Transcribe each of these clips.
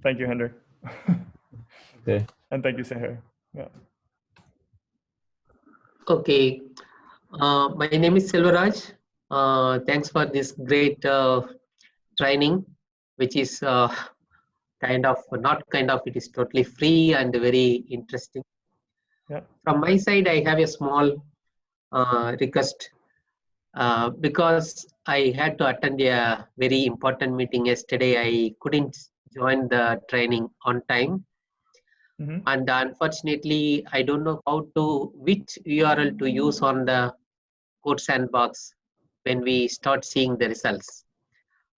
Thank you, Hinder. Okay. And thank you, Seher. Yeah. Okay. My name is Selvaraj. Thanks for this great training, which is it is totally free and very interesting. Yeah. From my side, I have a small request because I had to attend a very important meeting yesterday. I couldn't join the training on time. And unfortunately, I don't know which URL to use on the code sandbox when we start seeing the results.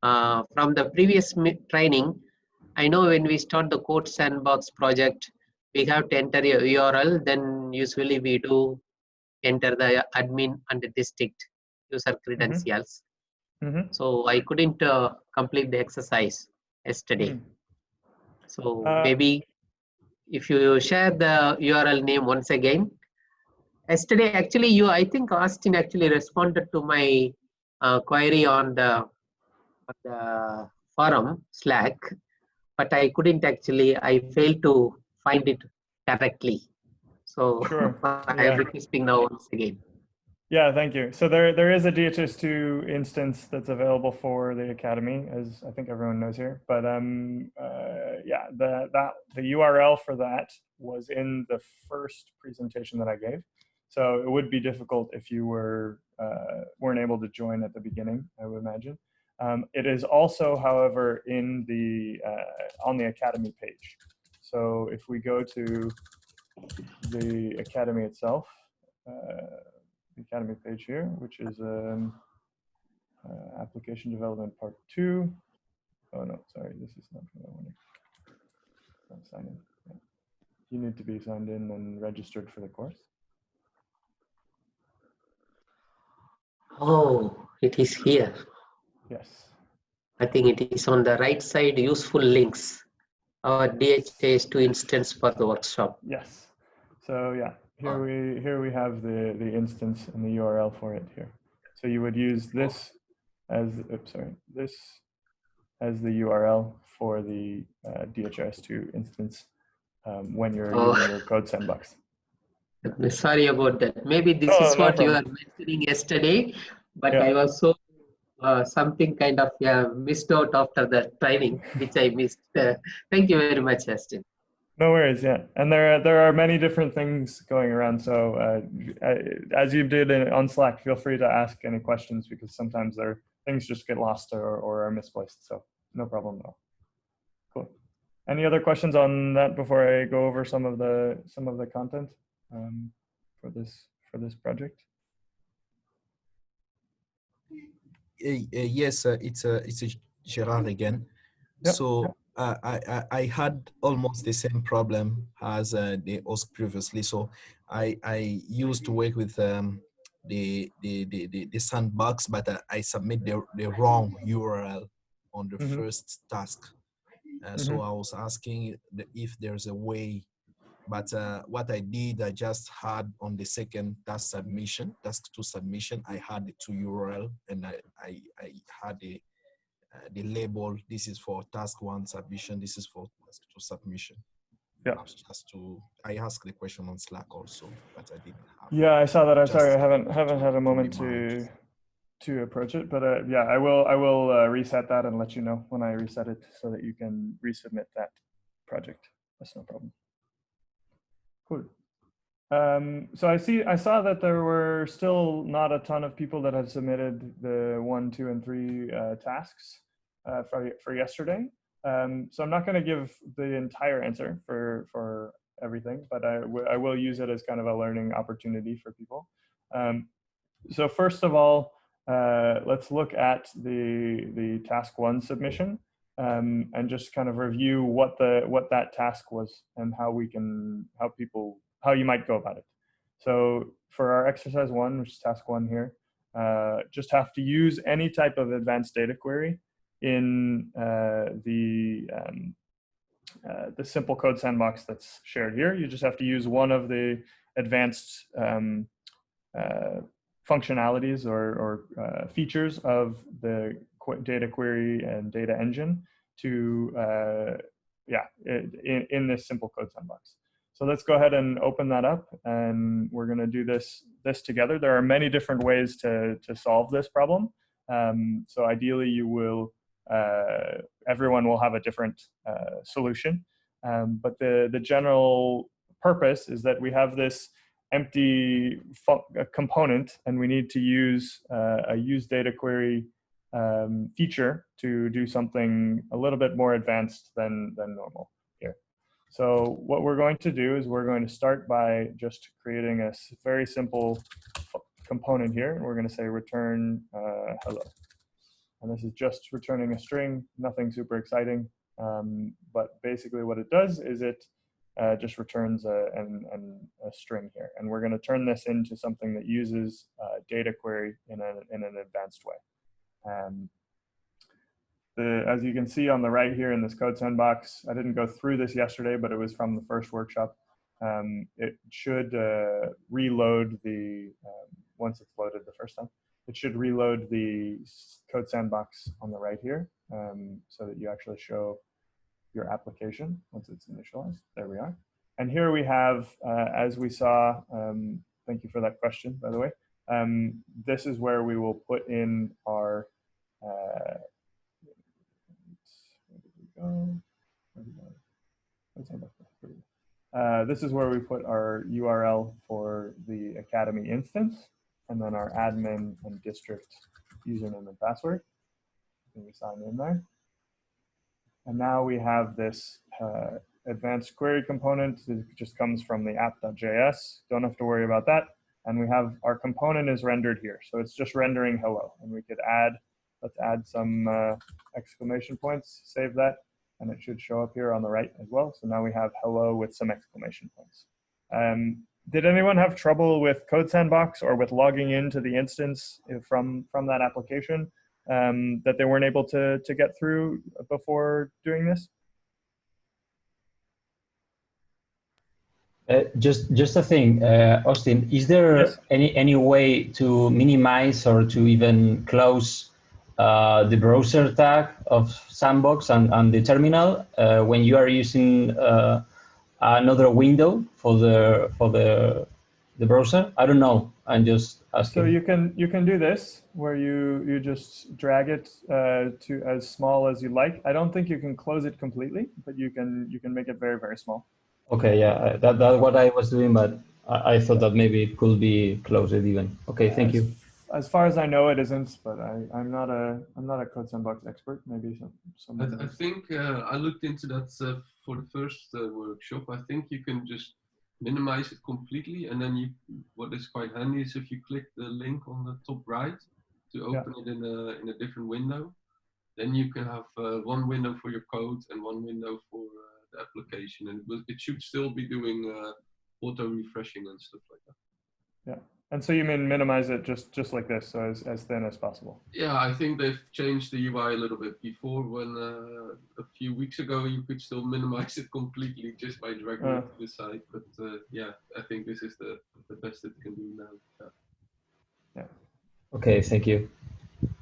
From the previous training, I know when we start the code sandbox project, we have to enter a URL, then usually we do enter the admin and the district user credentials. So I couldn't complete the exercise yesterday. So maybe if you share the URL name once again. Yesterday, actually, I think Austin actually responded to my query on the forum Slack, but I couldn't actually. I failed to find it correctly. So Sure. I am requesting now once again. Yeah, thank you. So there is a DHIS2 instance that's available for the Academy, as I think everyone knows here. But yeah, the URL for that was in the first presentation that I gave. So it would be difficult if you weren't able to join at the beginning, I would imagine. It is also, however, in the on the Academy page. So if we go to the Academy itself, the Academy page here, which is application development part 2. Oh no, sorry, this is not what I wanted. Don't sign in. Yeah. You need to be signed in and registered for the course. Oh, it is here. Yes. I think it is on the right side, useful links. Our DHIS2 instance for the workshop. Yes. So yeah, here we have the instance and the URL for it here. So you would use this as this as the URL for the DHIS2 instance when you're using your code sandbox. Sorry about that. Maybe this is what you were mentioning yesterday, but I was so something kind of missed out after the training, which I missed. Thank you very much, Justin. No worries, yeah. And there are many different things going around. So as you did on Slack, feel free to ask any questions because sometimes things just get lost or are misplaced. So no problem at all. Cool. Any other questions on that before I go over some of the content for this project? Yes, it's Gerard again. Yep. So I had almost the same problem as the host previously. So I used to work with the sandbox, but I submit the wrong URL on the first task. So I was asking if there's a way, but what I did, I just had on the second task 2 submission, I had the 2 URL, and I had the label. This is for task 1 submission. This is for task 2 submission. Yeah. I asked the question on Slack also, but I didn't have. Yeah, I saw that. I'm sorry, I haven't had a moment to approach it, but yeah, I will reset that and let you know when I reset it so that you can resubmit that project. That's no problem. Cool. So I saw that there were still not a ton of people that had submitted the 1, 2, and 3 tasks for yesterday. So I'm not going to give the entire answer for everything, but I will use it as kind of a learning opportunity for people. So first of all, let's look at the task 1 submission and just kind of review what that task was and how you might go about it. So for our exercise 1, which is task 1 here, just have to use any type of advanced data query in the simple code sandbox that's shared here. You just have to use one of the advanced functionalities or features of the data query and data engine to, in this simple code sandbox. So let's go ahead and open that up, and we're going to do this together. There are many different ways to solve this problem. So ideally, you will everyone will have a different solution. But the general purpose is that we have this empty component, and we need to use a use data query feature to do something a little bit more advanced than normal here. So what we're going to do is we're going to start by just creating a very simple component here. And we're going to say return hello. And this is just returning a string, nothing super exciting. But basically what it does is it just returns a string here. And we're going to turn this into something that uses data query in an advanced way. As you can see on the right here in this code sandbox, I didn't go through this yesterday, but it was from the first workshop. It should reload the, once it's loaded the first time, it should reload the code sandbox on the right here so that you actually show your application once it's initialized. There we are. And here we have, as we saw, thank you for that question, by the way. This is where we will put in our, this is where we put our URL for the Academy instance, and then our admin and district username and password. And we sign in there. And now we have this advanced query component. It just comes from the app.js. Don't have to worry about that. And we have our component is rendered here. So it's just rendering hello. And we could add, let's add some exclamation points, save that. And it should show up here on the right as well. So now we have hello with some exclamation points. Did anyone have trouble with Code Sandbox or with logging into the instance from that application that they weren't able to get through before doing this? Just a thing, Austin, is there Yes. any way to minimize or to even close the browser tag of Sandbox and the terminal when you are using another window for the browser? I don't know. I'm just asking. So you can do this where you just drag it to as small as you like. I don't think you can close it completely, but you can make it very, very small. Okay, yeah, that's what I was doing, but I thought that maybe it could be closed even. Okay, thank you. As far as I know, it isn't, but I'm not a Code Sandbox expert. Maybe some. I think I looked into that for the first workshop. I think you can just minimize it completely, and then what is quite handy is if you click the link on the top right to open it in a different window, then you can have one window for your code and one window for the application, and it should still be doing auto refreshing and stuff like that. Yeah. And so you mean minimize it just like this, so as thin as possible? Yeah, I think they've changed the UI a little bit. Before, when a few weeks ago, you could still minimize it completely just by dragging it to the side. But yeah, I think this is the best it can do now. Yeah. Okay, thank you.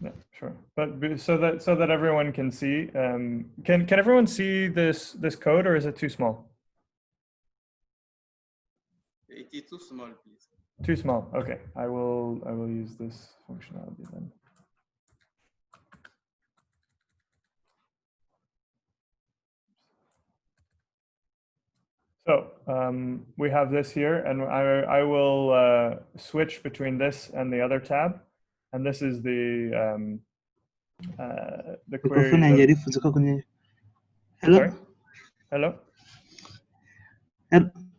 Yeah, sure. But so that everyone can see, can everyone see this code, or is it too small? It is too small, please. Too small. Okay, I will use this functionality then. So we have this here, and I will switch between this and the other tab, and this is the query. Hello. Sorry? Hello.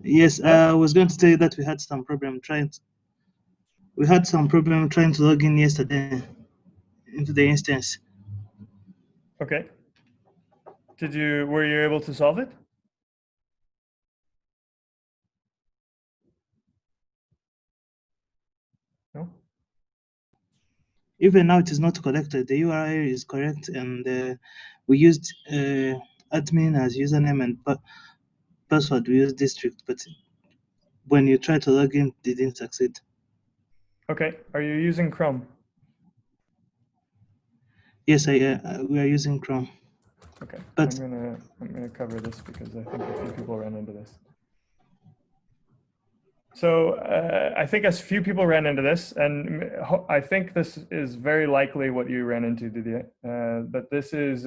Yes, I was going to say that we had some problem trying to log in yesterday into the instance. Okay. Were you able to solve it? No. Even now, it is not connected. The URL is correct, and we used admin as username and password. We used district, but when you try to log in, it didn't succeed. Okay. Are you using Chrome? Yes, we are using Chrome. Okay, But I'm gonna cover this because I think a few people ran into this. So I think as few people ran into this, and I think this is very likely what you ran into, Didier. But this is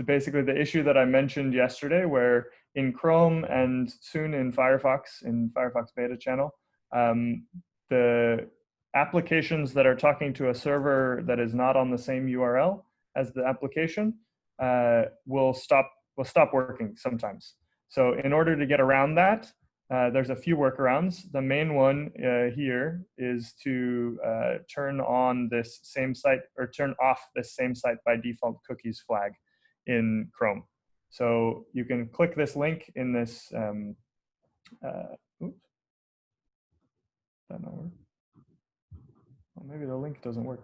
basically the issue that I mentioned yesterday, where in Chrome and soon in Firefox beta channel, the applications that are talking to a server that is not on the same URL as the application will stop working sometimes. So in order to get around that, there's a few workarounds. The main one here is to turn on this same site, or turn off this same site by default cookies flag in Chrome. So you can click this link in this, oops, that not work? Well, maybe the link doesn't work.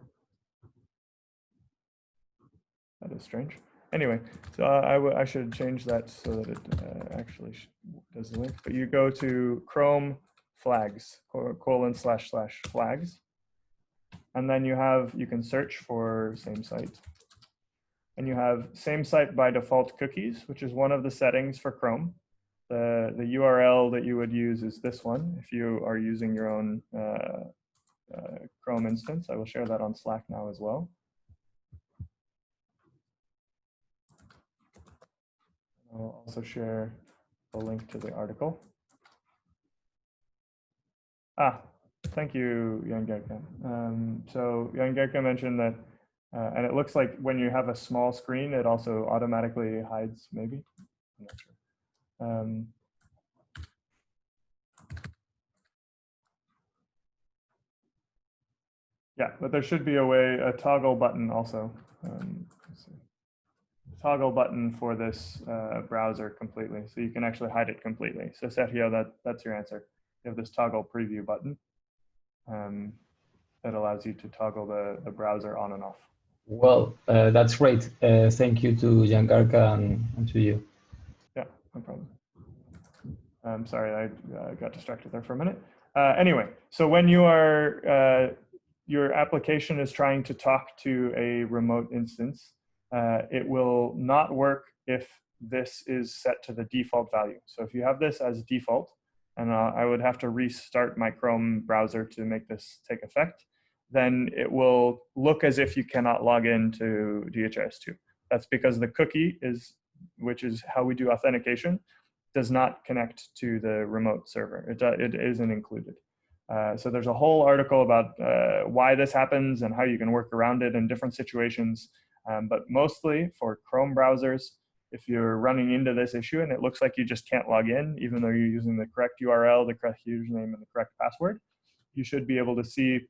That is strange. Anyway, so I should change that so that it actually does the link. But you go to Chrome flags, //flags. And then you can search for same site. And you have same site by default cookies, which is one of the settings for Chrome. The URL that you would use is this one if you are using your own Chrome instance. I will share that on Slack now as well. I'll also share the link to the article. Thank you, Jan Gerke. So Jan Gerke mentioned that, and it looks like when you have a small screen, it also automatically hides, maybe. I'm not sure. Yeah, but there should be a toggle button also. Let's see. Toggle button for this browser completely, so you can actually hide it completely. So Sergio, that's your answer. You have this toggle preview button that allows you to toggle the browser on and off. Well, that's great. Thank you to Jan Gerke and to you. Yeah, no problem. I'm sorry, I got distracted there for a minute. Anyway, so when you are, your application is trying to talk to a remote instance, it will not work if this is set to the default value. So if you have this as default, and I would have to restart my Chrome browser to make this take effect, then it will look as if you cannot log into DHIS2. That's because the cookie which is how we do authentication, does not connect to the remote server. It isn't included. So there's a whole article about why this happens and how you can work around it in different situations. But mostly for Chrome browsers, if you're running into this issue and it looks like you just can't log in, even though you're using the correct URL, the correct username, and the correct password, you should be able to see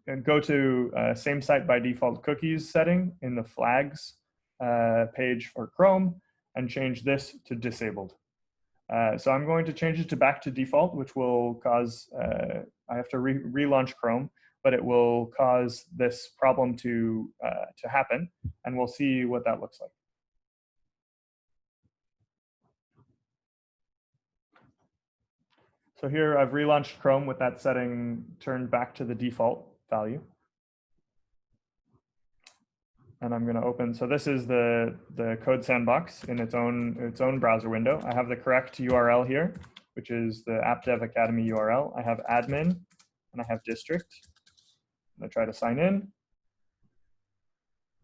and go to same site by default cookies setting in the flags page for Chrome and change this to disabled. So I'm going to change it back to default, which will cause, I have to relaunch Chrome, but it will cause this problem to happen, and we'll see what that looks like. So here I've relaunched Chrome with that setting turned back to the default value. And I'm going to open, so this is the code sandbox in its own browser window. I have the correct URL here, which is the App Dev Academy URL. I have admin and I have district. I'm going to try to sign in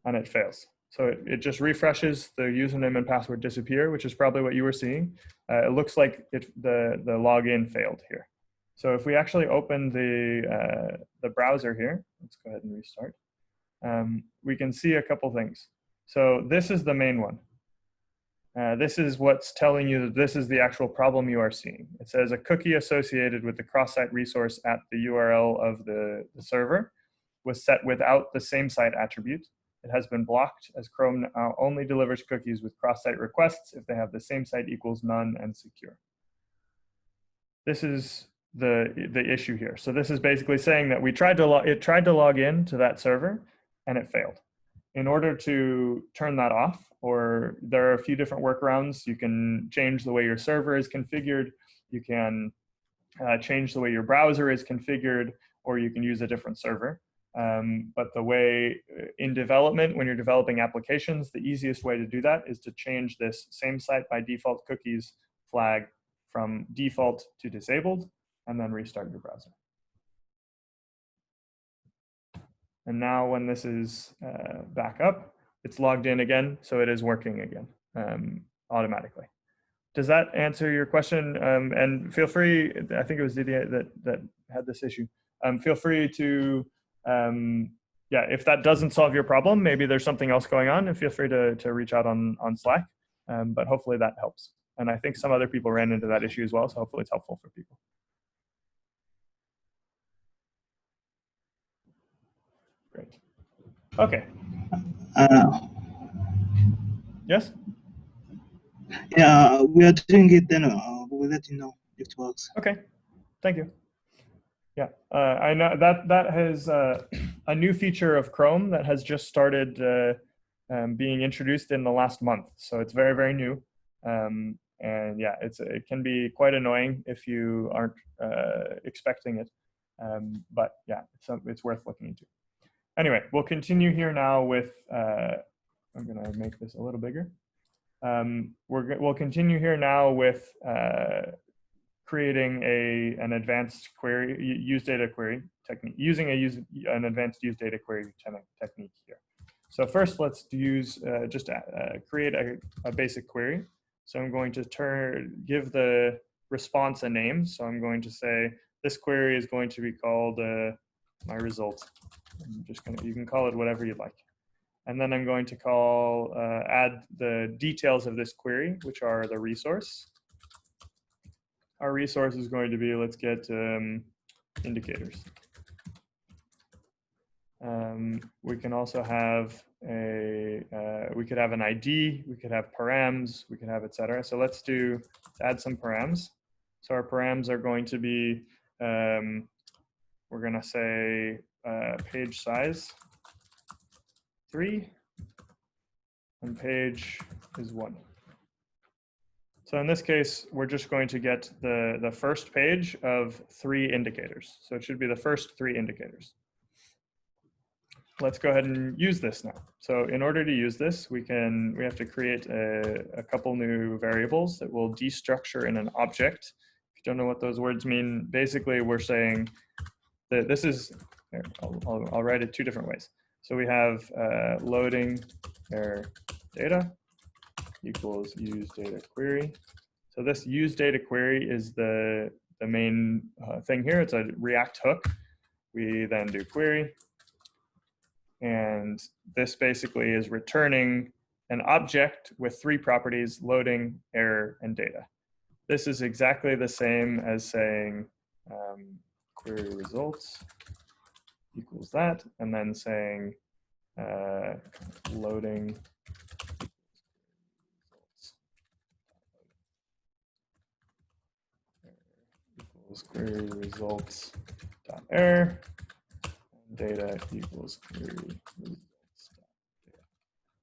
and it fails. So it just refreshes, the username and password disappear, which is probably what you were seeing. It looks like the login failed here. So if we actually open the browser here, let's go ahead and restart. We can see a couple things. So this is the main one. This is what's telling you that this is the actual problem you are seeing. It says a cookie associated with the cross-site resource at the URL of the server was set without the same site attribute. It has been blocked as Chrome now only delivers cookies with cross-site requests if they have the same site equals none and secure. This is the issue here. So this is basically saying that it tried to log in to that server and it failed. In order to turn that off, or there are a few different workarounds. You can change the way your server is configured. You can change the way your browser is configured, or you can use a different server. But the way in development, when you're developing applications, the easiest way to do that is to change this same site by default cookies flag from default to disabled, and then restart your browser. And now when this is back up, it's logged in again, so it is working again automatically. Does that answer your question? And feel free, I think it was Didier that had this issue. Feel free to, yeah, if that doesn't solve your problem, maybe there's something else going on, and feel free to reach out on Slack. But hopefully that helps. And I think some other people ran into that issue as well, so hopefully it's helpful for people. Great. Okay. Yes? Yeah, we are doing it, then we'll let you know if it works. Okay, thank you. Yeah, I know that has a new feature of Chrome that has just started being introduced in the last month. So it's very, very new. And yeah, it can be quite annoying if you aren't expecting it. But yeah, it's worth looking into. Anyway, we'll continue here now with, I'm gonna make this a little bigger. We'll continue here now with creating an advanced query, use data query technique, using an advanced use data query technique here. So first, let's use create a basic query. So I'm going to give the response a name. So I'm going to say this query is going to be called my result. I'm just gonna, you can call it whatever you'd like. And then I'm going to add the details of this query, which are the resource. Our resource is going to be, let's get indicators. We can also have we could have an ID, we could have params, we could have etc. So let's add some params. So our params are going to be, we're going to say page size 3 and page is 1. So in this case, we're just going to get the first page of 3 indicators. So it should be the first 3 indicators. Let's go ahead and use this now. So in order to use this, we have to create a couple new variables that will destructure in an object. If you don't know what those words mean, basically we're saying that this is, I'll write it 2 different ways. So we have loading error data equals use data query. So this use data query is the main thing here. It's a React hook. We then do query. And this basically is returning an object with 3 properties, loading, error, and data. This is exactly the same as saying query results equals that, and then saying loading equals query results dot error, and data equals query results dot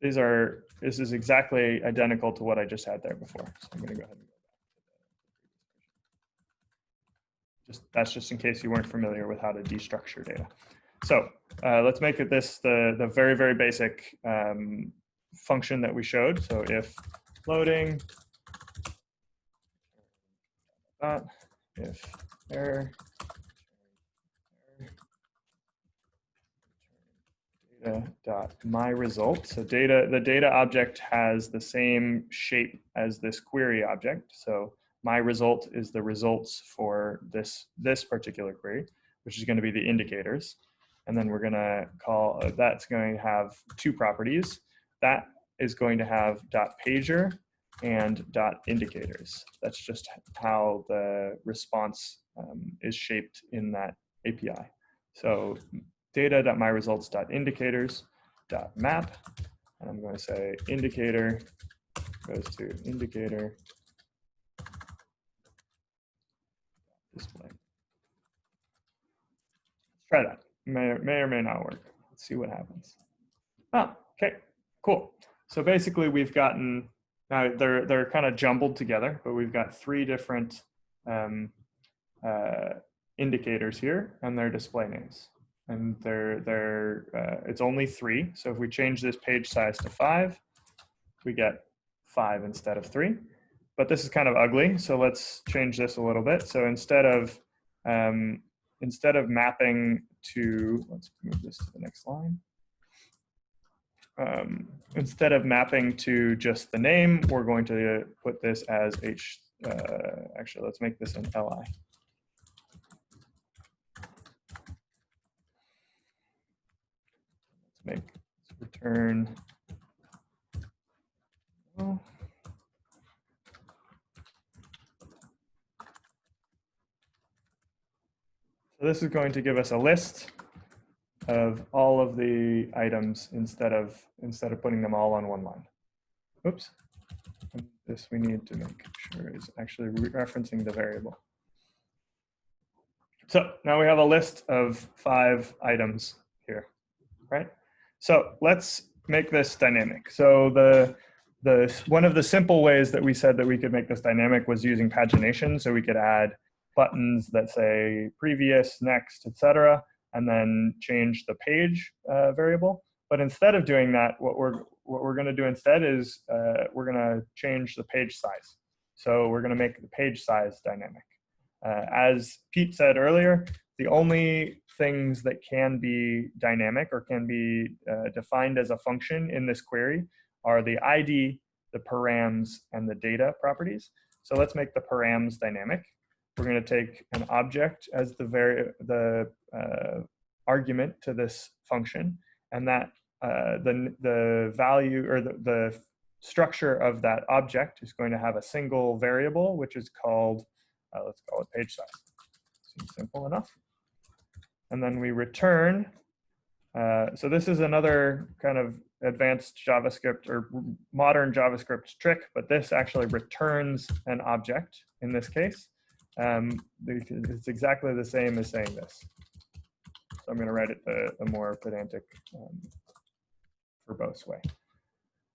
data. This is exactly identical to what I just had there before. So I'm going to go ahead and go back to that's just in case you weren't familiar with how to destructure data. So let's make it the very, very basic function that we showed. So if loading if error data dot my result. So the data object has the same shape as this query object. So my result is the results for this particular query, which is going to be the indicators. And then we're going to call, that's going to have 2 properties. That is going to have .pager and .indicators. That's just how the response is shaped in that API. So data.myresults.indicators.map, and I'm going to say indicator goes to indicator display. Let's try that. May or may not work. Let's see what happens. Oh, okay, cool. So basically we've gotten, now they're kind of jumbled together, but we've got 3 different indicators here and their display names. and it's only 3. So if we change this page size to 5, we get 5 instead of 3. But this is kind of ugly, so let's change this a little bit. So instead of mapping to, let's move this to the next line. Instead of mapping to just the name, we're going to put this as actually, let's make this an li. Let's return. Oh. So this is going to give us a list of all of the items instead of putting them all on one line. Oops. This we need to make sure is actually referencing the variable. So now we have a list of 5 items here, right? So let's make this dynamic. So one of the simple ways that we said that we could make this dynamic was using pagination. So we could add buttons that say previous, next, etc., and then change the page variable. But instead of doing that, what we're going to do instead is we're going to change the page size. So we're going to make the page size dynamic. As Pete said earlier, the only things that can be dynamic or can be defined as a function in this query are the ID, the params, and the data properties. So let's make the params dynamic. We're going to take an object as the argument to this function, and that the value or the structure of that object is going to have a single variable, which is called, let's call it page size. Seems simple enough. And then we return. So this is another kind of advanced JavaScript or modern JavaScript trick, but this actually returns an object in this case. It's exactly the same as saying this. So I'm going to write it the more pedantic, verbose way.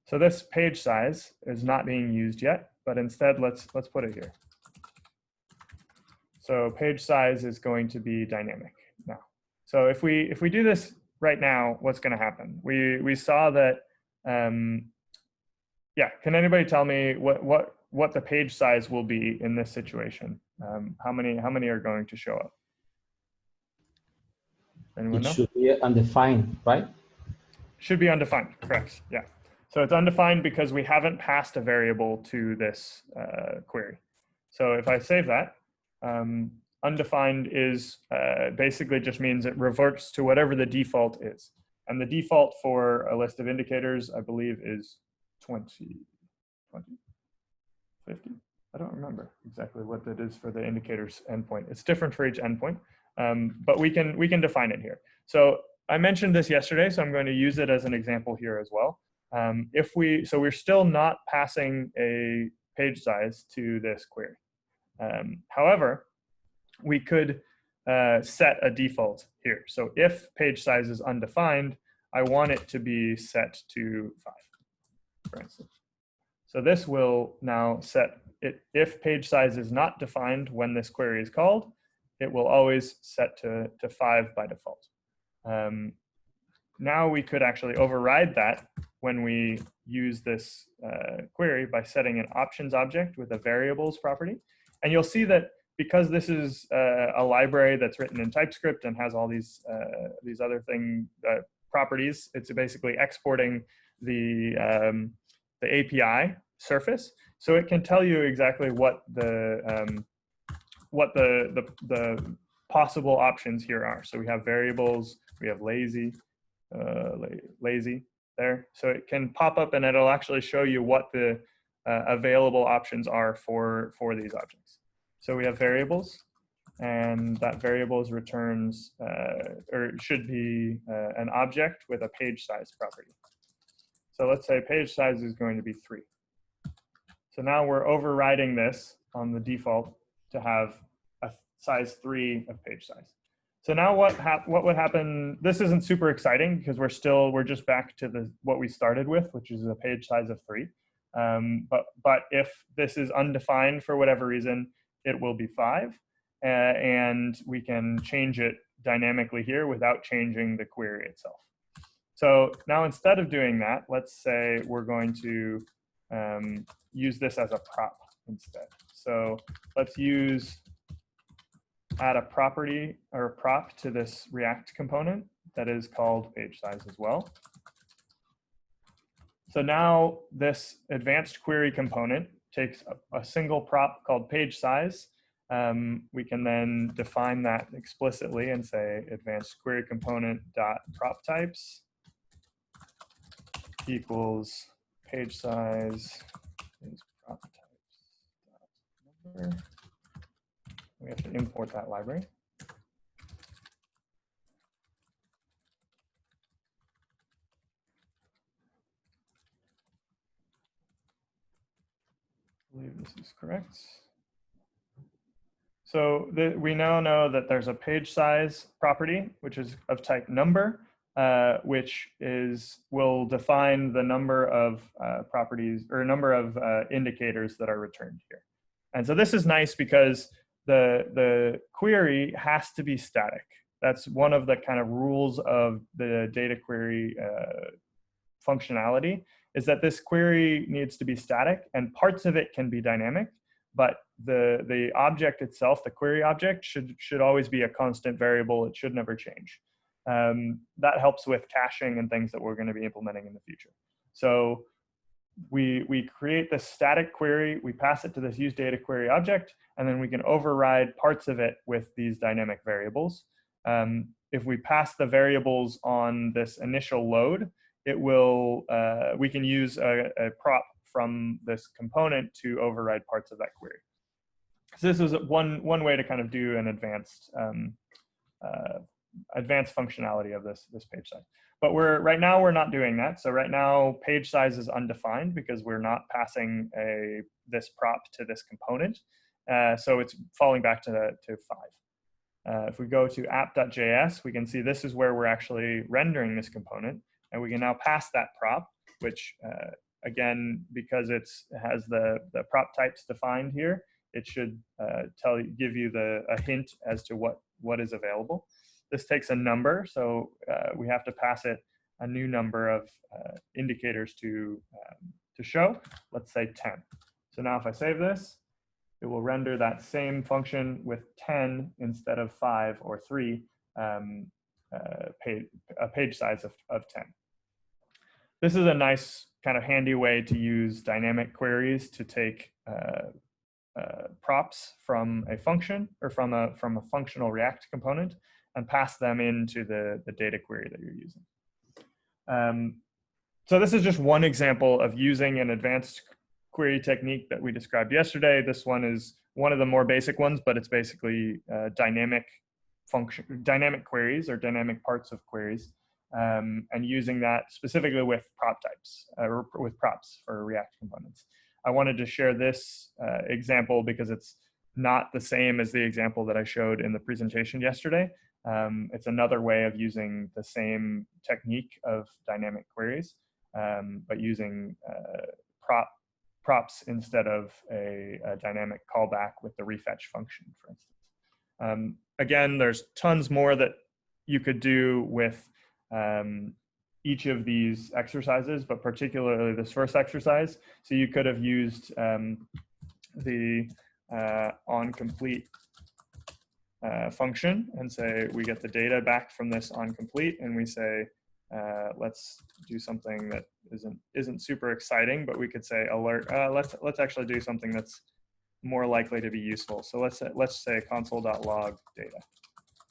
So this page size is not being used yet, but instead let's put it here. So page size is going to be dynamic now. So if we do this right now, what's going to happen? We saw that. Yeah, can anybody tell me what the page size will be in this situation? How many are going to show up? Anyone know? It should be undefined, right? Should be undefined, correct, yeah. So it's undefined because we haven't passed a variable to this query. So if I save that, undefined is basically just means it reverts to whatever the default is. And the default for a list of indicators, I believe, is 20, 50? I don't remember exactly what that is for the indicators endpoint. It's different for each endpoint, but we can define it here. So I mentioned this yesterday, so I'm going to use it as an example here as well. So we're still not passing a page size to this query. However, we could set a default here. So if page size is undefined, I want it to be set to 5, for instance. So this will now set it, if page size is not defined when this query is called, it will always set to 5 by default. Now we could actually override that when we use this query by setting an options object with a variables property. And you'll see that because this is a library that's written in TypeScript and has all these other properties, it's basically exporting the API surface, so it can tell you exactly what the possible options here are. So we have variables, we have lazy there. So it can pop up and it'll actually show you what the available options are for these objects. So we have variables, and that variables returns or should be an object with a page size property. So let's say page size is going to be 3. So now we're overriding this on the default to have a size 3 of page size. So now what would happen? This isn't super exciting because we're just back to what we started with, which is a page size of 3. But if this is undefined for whatever reason, it will be 5, and we can change it dynamically here without changing the query itself. So now instead of doing that, let's say we're going to use this as a prop instead. So let's add a property or a prop to this React component that is called page size as well. So now this advanced query component takes a single prop called page size. We can then define that explicitly and say advanced query component dot prop types equals page size is prop types dot number. We have to import that library. I believe this is correct. So we now know that there's a page size property, which is of type number, which will define the number of properties or number of indicators that are returned here. And so this is nice because the query has to be static. That's one of the kind of rules of the data query functionality, is that this query needs to be static and parts of it can be dynamic, but the object itself, the query object, should always be a constant variable. It should never change. That helps with caching and things that we're going to be implementing in the future. So we create this static query, we pass it to this useDataQuery object, and then we can override parts of it with these dynamic variables. If we pass the variables on this initial load, it will we can use a prop from this component to override parts of that query. So this is one way to kind of do an advanced functionality of this page size. But right now we're not doing that. So right now page size is undefined because we're not passing this prop to this component. So it's falling back to 5. If we go to app.js, we can see this is where we're actually rendering this component, and we can now pass that prop, which again, because it has the prop types defined here, it should give you a hint as to what is available. This takes a number, so we have to pass it a new number of indicators to show. Let's say 10. So now if I save this, it will render that same function with 10 instead of 5 or 3, a page size of 10. This is a nice kind of handy way to use dynamic queries to take props from a function or from a functional React component and pass them into the data query that you're using. So this is just one example of using an advanced query technique that we described yesterday. This one is one of the more basic ones, but it's basically dynamic queries or dynamic parts of queries, and using that specifically with prop types or with props for React components. I wanted to share this example because it's not the same as the example that I showed in the presentation yesterday. It's another way of using the same technique of dynamic queries, but using props instead of a dynamic callback with the refetch function, for instance. Again, there's tons more that you could do with each of these exercises, but particularly this first exercise. So you could have used the onComplete function and say we get the data back from this onComplete, and we say let's do something that isn't super exciting, but we could say alert. Let's actually do something that's more likely to be useful. So let's say console.log data.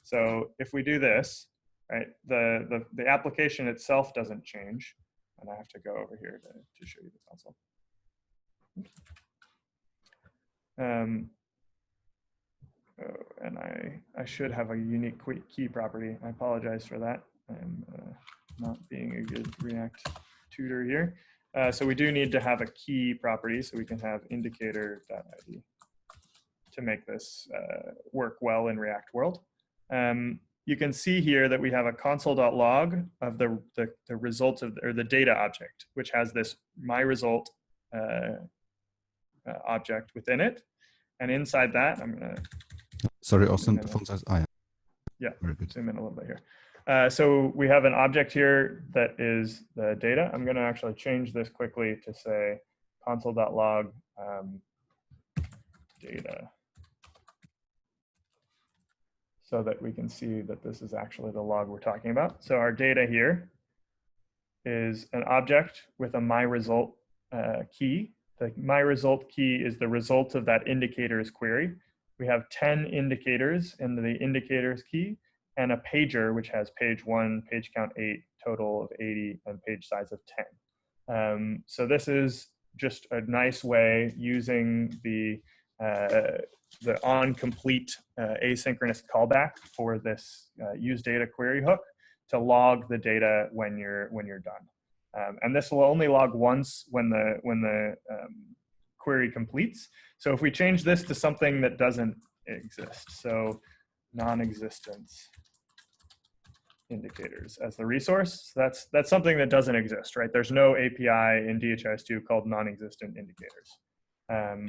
So if we do this, right, the application itself doesn't change, and I have to go over here to show you the console. And I should have a unique key property. I apologize for that. I'm not being a good React tutor here. So we do need to have a key property, so we can have indicator.id to make this work well in React world. You can see here that we have a console.log of the results of or the data object, which has this myResult object within it. And inside that, I'm gonna. Sorry, Austin, the phone says I am. Yeah, Very good. zoom in a little bit here. So we have an object here that is the data. I'm going to actually change this quickly to say console.log data, so that we can see that this is actually the log we're talking about. So our data here is an object with a myResult key. The myResult key is the result of that indicators query. We have 10 indicators in the indicators key, and a pager, which has page 1, page count 8, total of 80, and page size of 10. So this is just a nice way using the onComplete asynchronous callback for this use data query hook to log the data when you're done. And this will only log once when the query completes. So if we change this to something that doesn't exist, so non-existence indicators as the resource, that's something that doesn't exist, right? There's no API in DHIS2 called non-existent indicators.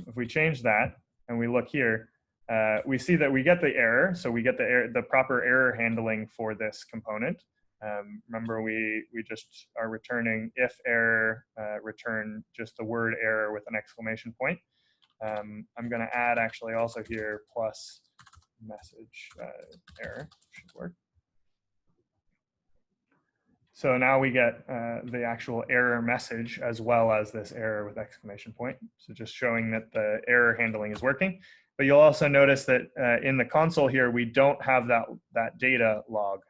If we change that and we look here, we see that we get the error. So we get the proper error handling for this component. Remember, we just are returning if error, return just the word error with an exclamation point. I'm going to add actually also here plus message error, should work. So now we get the actual error message as well as this error with exclamation point. So just showing that the error handling is working. But you'll also notice that in the console here, we don't have that data log.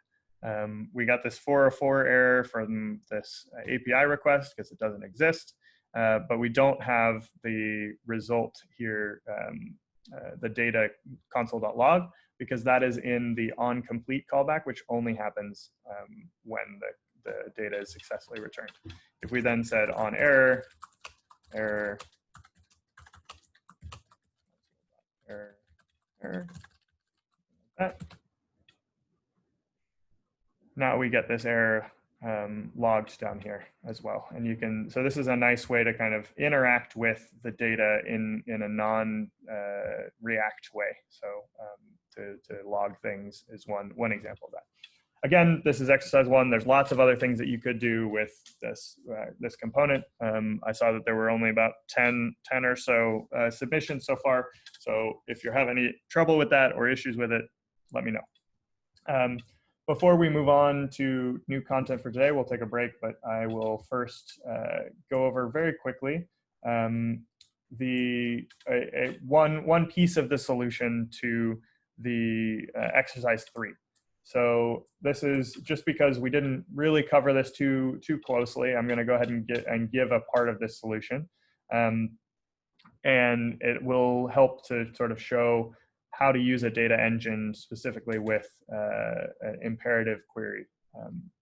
We got this 404 error from this API request because it doesn't exist, but we don't have the result here, the data console.log, because that is in the onComplete callback, which only happens when the data is successfully returned. If we then said on error, error, error, error, like that. Now we get this error logged down here as well. And you can, so this is a nice way to kind of interact with the data in a non-React way. So to log things is one example of that. Again, this is exercise 1. There's lots of other things that you could do with this this component. I saw that there were only about 10 or so submissions so far. So if you have any trouble with that or issues with it, let me know. Before we move on to new content for today, we'll take a break, but I will first go over very quickly one piece of the solution to the exercise 3. So this is just because we didn't really cover this too closely. I'm going to go ahead and give a part of this solution, and it will help to sort of show how to use a data engine specifically with an imperative query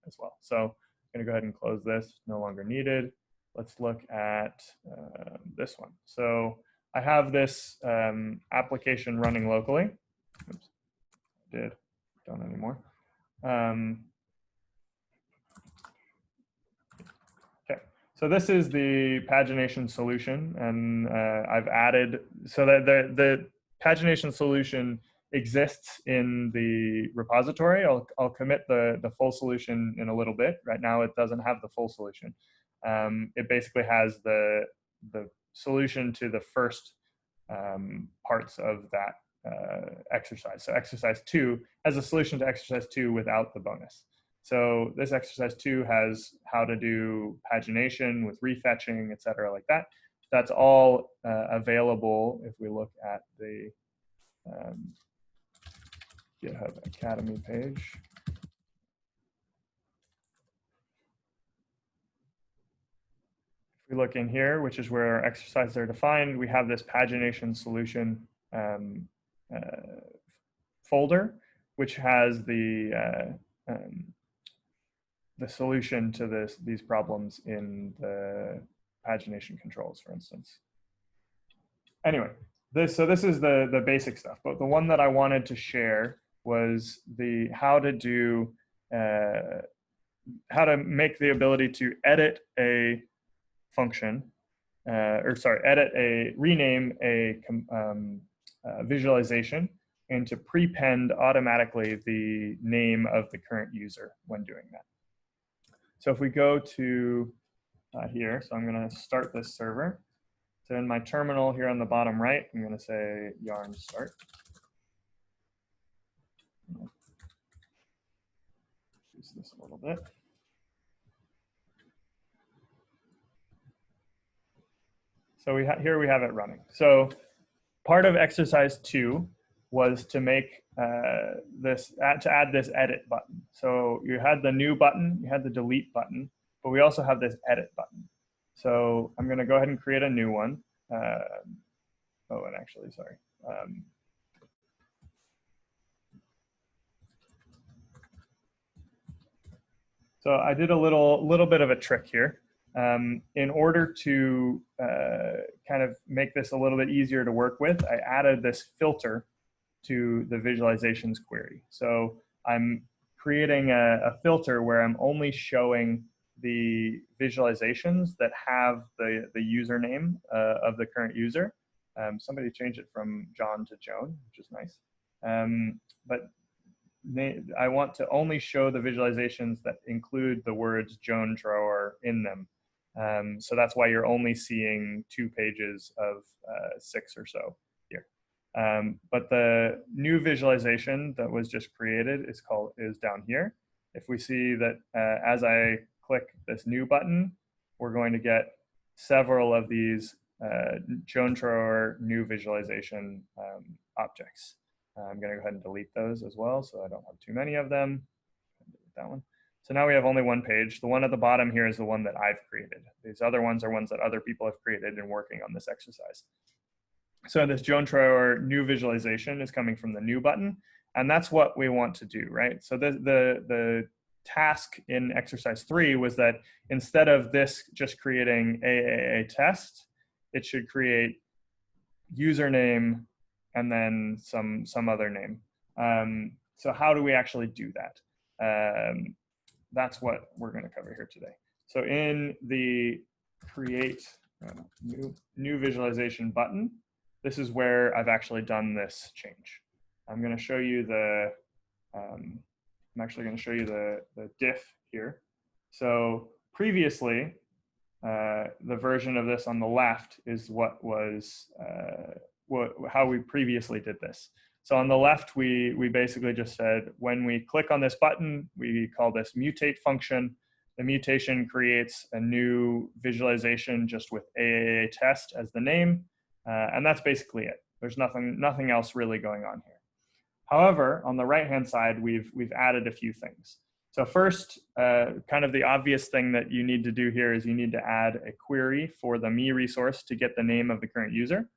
as well. So I'm going to go ahead and close this. No longer needed. Let's look at this one. So I have this application running locally. Oops, don't anymore. Okay, so this is the Pagination Solution, and I've added, so that the Pagination Solution exists in the repository. I'll commit the full solution in a little bit. Right now it doesn't have the full solution. It basically has the solution to the first parts of that exercise. So exercise 2 has a solution to exercise 2 without the bonus. So this exercise 2 has how to do pagination with refetching, et cetera, like that. That's all available if we look at the GitHub Academy page. If we look in here, which is where our exercises are defined, we have this Pagination Solution folder, which has the solution to these problems in the pagination controls, for instance. Anyway, this is the basic stuff, but the one that I wanted to share was the how to make the ability to edit a function, rename a visualization and to prepend automatically the name of the current user when doing that. So if we go to here, so I'm going to start this server. So in my terminal here on the bottom right, I'm going to say yarn start. Use this a little bit. So here we have it running. So part of exercise 2 was to make add this edit button. So you had the new button, you had the delete button, but we also have this edit button. So I'm going to go ahead and create a new one. Oh, and actually, sorry. So I did a little bit of a trick here. In order to kind of make this a little bit easier to work with, I added this filter to the visualizations query. So I'm creating a filter where I'm only showing the visualizations that have the username of the current user. Somebody changed it from John to Joan, which is nice. But I want to only show the visualizations that include the words Joan drawer in them. So that's why you're only seeing 2 pages of 6 or so here. But the new visualization that was just created is down here. If we see that as I click this new button, we're going to get several of these Joan drawer new visualization objects. I'm going to go ahead and delete those as well, so I don't have too many of them. Delete that one. So now we have only one page. The one at the bottom here is the one that I've created. These other ones are ones that other people have created and working on this exercise. So this Joan drawer new visualization is coming from the new button, and that's what we want to do, right? So the task in exercise 3 was that instead of this just creating a test, it should create username and then some other name. So how do we actually do that? That's what we're going to cover here today. So in the create new visualization button, this is where I've actually done this change. I'm going to show you the I'm actually going to show you the diff here. So previously, the version of this on the left is what was how we previously did this. So on the left, we basically just said, when we click on this button, we call this mutate function. The mutation creates a new visualization just with AAA test as the name. And that's basically it. There's nothing else really going on here. However, on the right-hand side, we've added a few things. So first, kind of the obvious thing that you need to do here is you need to add a query for the me resource to get the name of the current user.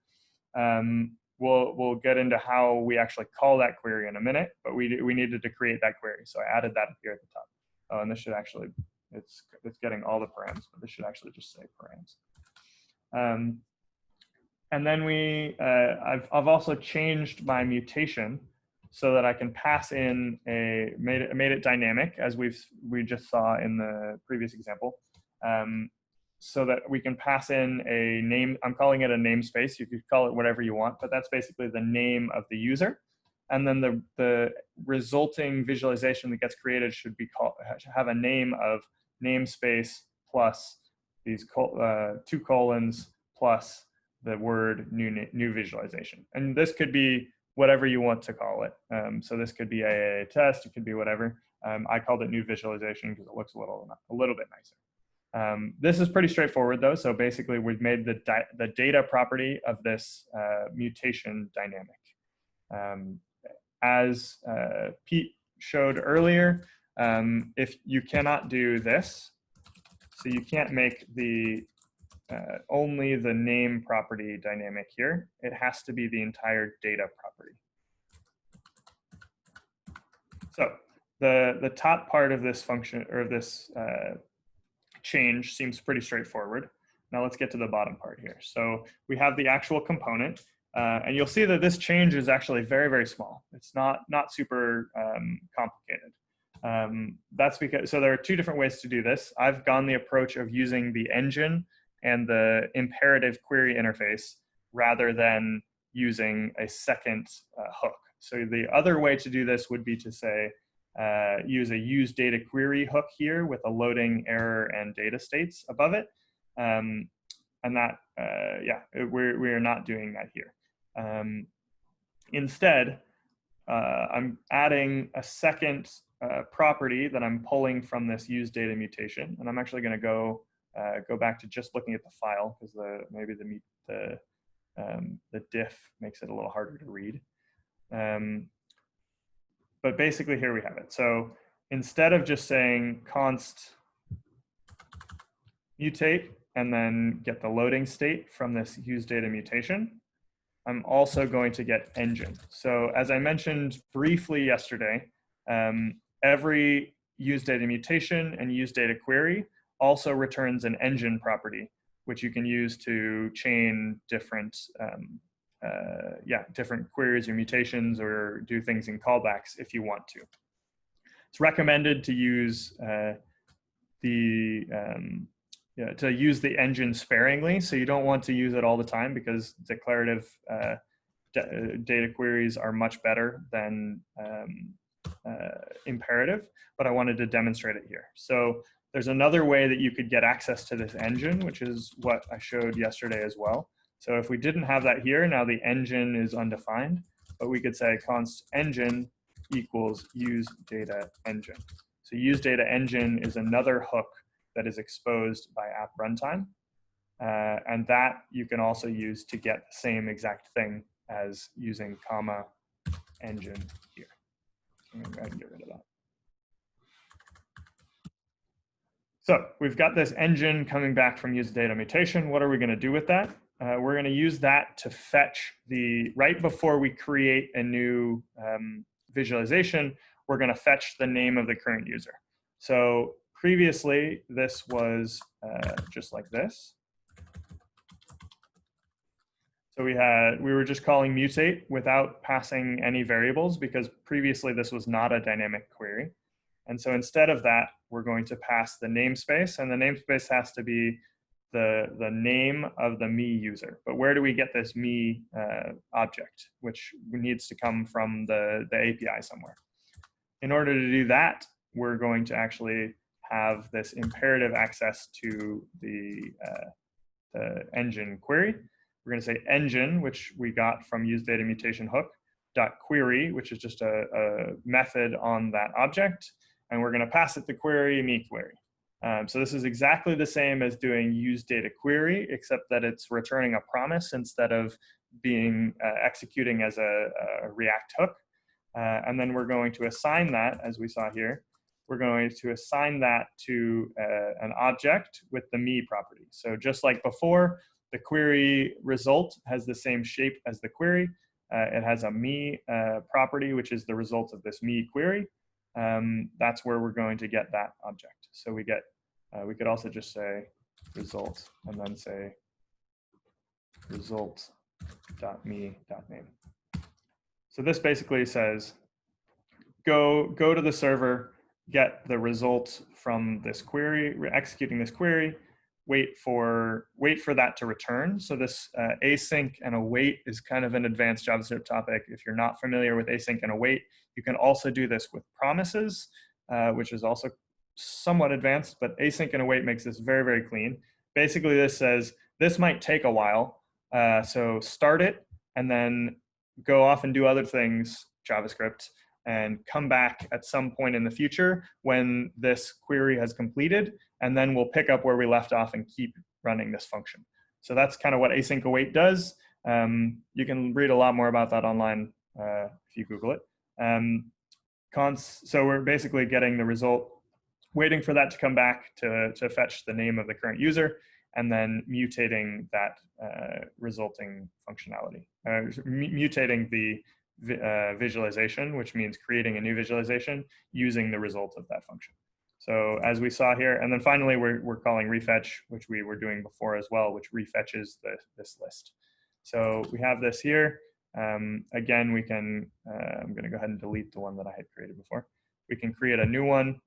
We'll get into how we actually call that query in a minute, but we needed to create that query. So I added that here at the top. Oh, and this should actually, it's getting all the params, but this should actually just say params. And then I've also changed my mutation so that I can pass in made it dynamic, as we just saw in the previous example, so that we can pass in a name. I'm calling it a namespace. You could call it whatever you want, but that's basically the name of the user. And then the resulting visualization that gets created should have a name of namespace plus these 2 colons plus the word new visualization. And this could be whatever you want to call it. So this could be a test, it could be whatever. I called it new visualization because it looks a little bit nicer. This is pretty straightforward though. So basically we've made the data property of this mutation dynamic. As Pete showed earlier, if you cannot do this, so you can't make the only the name property dynamic here. It has to be the entire data property. So the top part of this function or this change seems pretty straightforward. Now let's get to the bottom part here. So we have the actual component, and you'll see that this change is actually very, very small. It's not super complicated. That's because, so there are 2 different ways to do this. I've gone the approach of using the engine and the imperative query interface rather than using a second hook. So the other way to do this would be to say, use a use data query hook here with a loading, error, and data states above it. And that, yeah, we are not doing that here. Instead, I'm adding a second property that I'm pulling from this use data mutation, and I'm actually going to go back to just looking at the file because maybe the diff makes it a little harder to read. But basically here we have it. So instead of just saying const mutate and then get the loading state from this use data mutation, I'm also going to get engine. So as I mentioned briefly yesterday, every use data mutation and use data query also returns an engine property, which you can use to chain different different queries or mutations or do things in callbacks if you want to. It's recommended to use to use the engine sparingly. So you don't want to use it all the time because declarative data queries are much better than imperative, but I wanted to demonstrate it here. So there's another way that you could get access to this engine, which is what I showed yesterday as well. So if we didn't have that here, now the engine is undefined, but we could say const engine equals use data engine. So use data engine is another hook that is exposed by app runtime. And that you can also use to get the same exact thing as using comma engine here. I'm going to go ahead and get rid of that. So we've got this engine coming back from use data mutation. What are we going to do with that? We're going to use that to fetch right before we create a new visualization, we're going to fetch the name of the current user. So previously, this was just like this. So we were just calling mutate without passing any variables because previously this was not a dynamic query. And so instead of that, we're going to pass the namespace, and the namespace has to be the name of the me user. But where do we get this me object, which needs to come from the API somewhere? In order to do that, we're going to actually have this imperative access to the engine query. We're going to say engine, which we got from use data mutation hook, dot query, which is just a method on that object. And we're going to pass it the query, me query. So this is exactly the same as doing use data query, except that it's returning a promise instead of being executing as a React hook. And then we're going to assign that, as we saw here, we're going to assign that to an object with the me property. So just like before, the query result has the same shape as the query. It has a me property, which is the result of this me query. That's where we're going to get that object. So we get, we could also just say result and then say result.me.name. So this basically says, go to the server, get the result from this query, executing this query, wait for that to return. So this async and await is kind of an advanced JavaScript topic. If you're not familiar with async and await, you can also do this with promises, which is also somewhat advanced, but async and await makes this very, very clean. Basically, this says, this might take a while, so start it and then go off and do other things, JavaScript, and come back at some point in the future when this query has completed, and then we'll pick up where we left off and keep running this function. So that's kind of what async await does. You can read a lot more about that online if you Google it. So we're basically getting the result, waiting for that to come back to fetch the name of the current user, and then mutating that resulting functionality, mutating the visualization, which means creating a new visualization using the result of that function. So as we saw here, and then finally we're calling refetch, which we were doing before as well, which refetches this list. So we have this here. Again, we can, I'm going to go ahead and delete the one that I had created before. We can create a new one,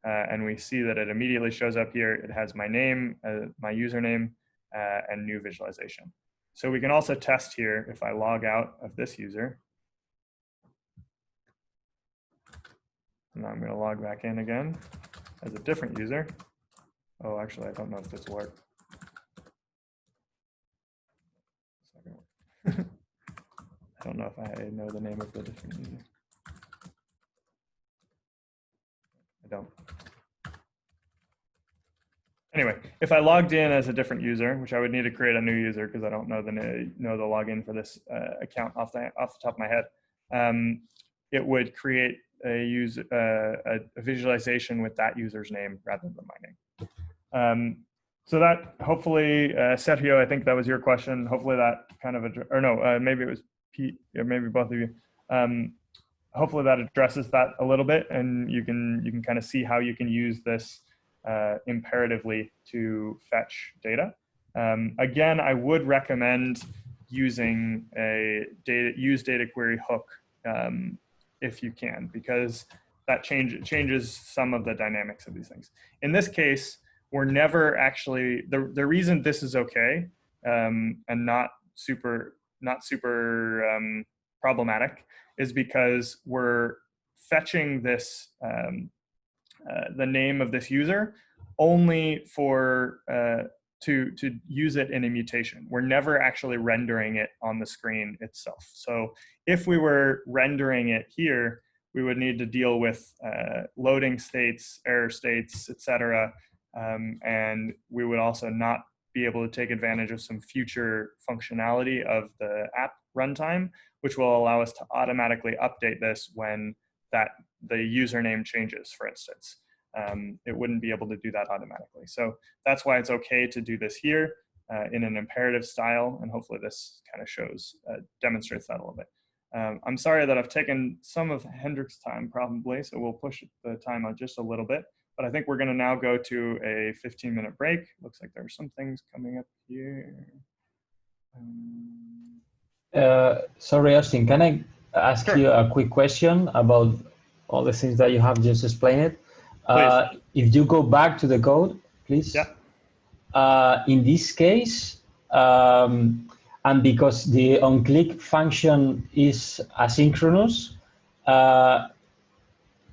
and we see that it immediately shows up here. It has my name, my username, and new visualization. So we can also test here if I log out of this user. And I'm going to log back in again as a different user. Oh, actually, I don't know if this will work. It's not going to work. I don't know if I know the name of the different user. I don't. Anyway, if I logged in as a different user, which I would need to create a new user because I don't know the login for this account off the top of my head, it would create a visualization with that user's name rather than my name. So that hopefully, Sergio, I think that was your question. Hopefully that kind of, or no, maybe it was Pete, or maybe both of you. Hopefully that addresses that a little bit, and you can kind of see how you can use this imperatively to fetch data. Again, I would recommend using a use data query hook if you can, because that changes some of the dynamics of these things. In this case, we're never actually, the reason this is okay and not super problematic is because we're fetching this the name of this user only for to use it in a mutation. We're never actually rendering it on the screen itself. So if we were rendering it here, we would need to deal with loading states, error states, etc. And we would also not be able to take advantage of some future functionality of the app runtime, which will allow us to automatically update this when the username changes, for instance. It wouldn't be able to do that automatically. So that's why it's okay to do this here in an imperative style, and hopefully this kind of demonstrates that a little bit. I'm sorry that I've taken some of Hendrik's time probably, so we'll push the time on just a little bit, but I think we're gonna now go to a 15-minute break. Looks like there are some things coming up here. Sorry, Austin, can I ask Sure. you a quick question about all the things that you have just explained? If you go back to the code, please. Yeah. In this case, and because the onClick function is asynchronous,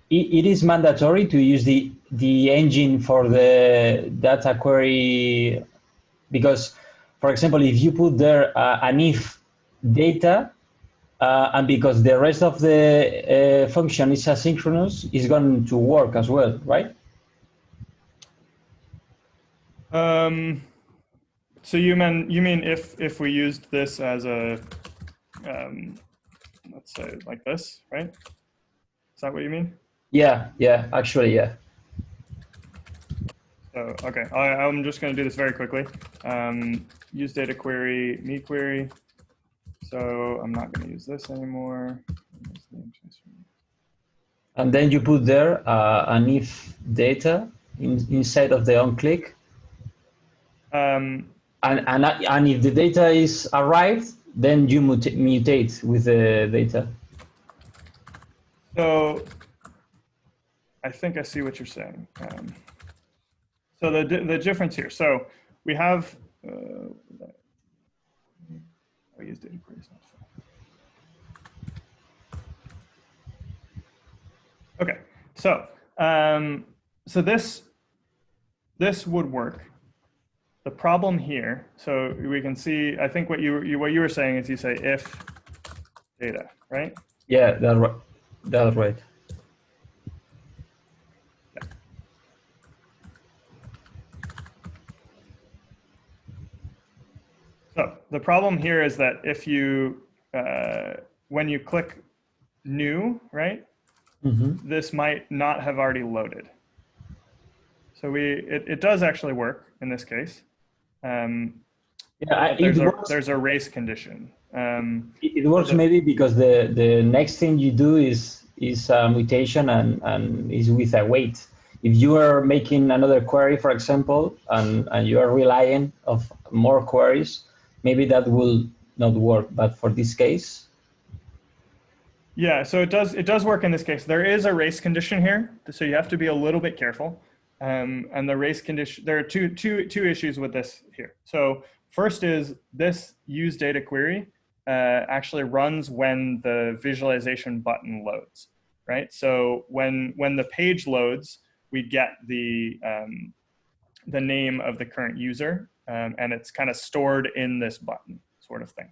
it is mandatory to use the engine for the data query, because, for example, if you put there an if data, and because the rest of the function is asynchronous, it's going to work as well, right? So you mean if we used this as a let's say like this, right? Is that what you mean? Yeah, actually, yeah. So okay, I'm just going to do this very quickly. Use data query, me query. So I'm not going to use this anymore. And then you put there an if data inside of the onClick. And if the data is arrived, then you mutate with the data. So I think I see what you're saying. So the difference here. So we have. I use data queries. Okay, so so this would work. The problem here, so we can see. I think what you were saying is you say if data, right? Yeah, that's right. Yeah. So the problem here is that if you when you click new, right? Mm-hmm. This might not have already loaded. So it does actually work in this case. Yeah, there's a race condition. It works maybe because the next thing you do is a mutation and is with a wait. If you are making another query, for example, and you are relying of more queries, maybe that will not work. But for this case, yeah, so it does work in this case. There is a race condition here, so you have to be a little bit careful. And the race condition, there are two issues with this here. So first is this use data query actually runs when the visualization button loads, right? So when the page loads, we get the name of the current user, and it's kind of stored in this button sort of thing.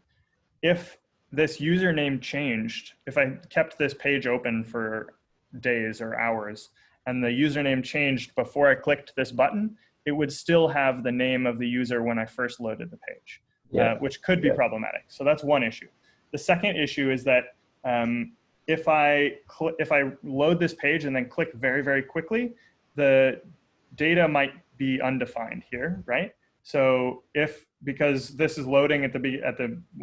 If this username changed, if I kept this page open for days or hours, and the username changed before I clicked this button, it would still have the name of the user when I first loaded the page, which could be problematic. So that's one issue. The second issue is that if I load this page and then click very, very quickly, the data might be undefined here, right? So because this is loading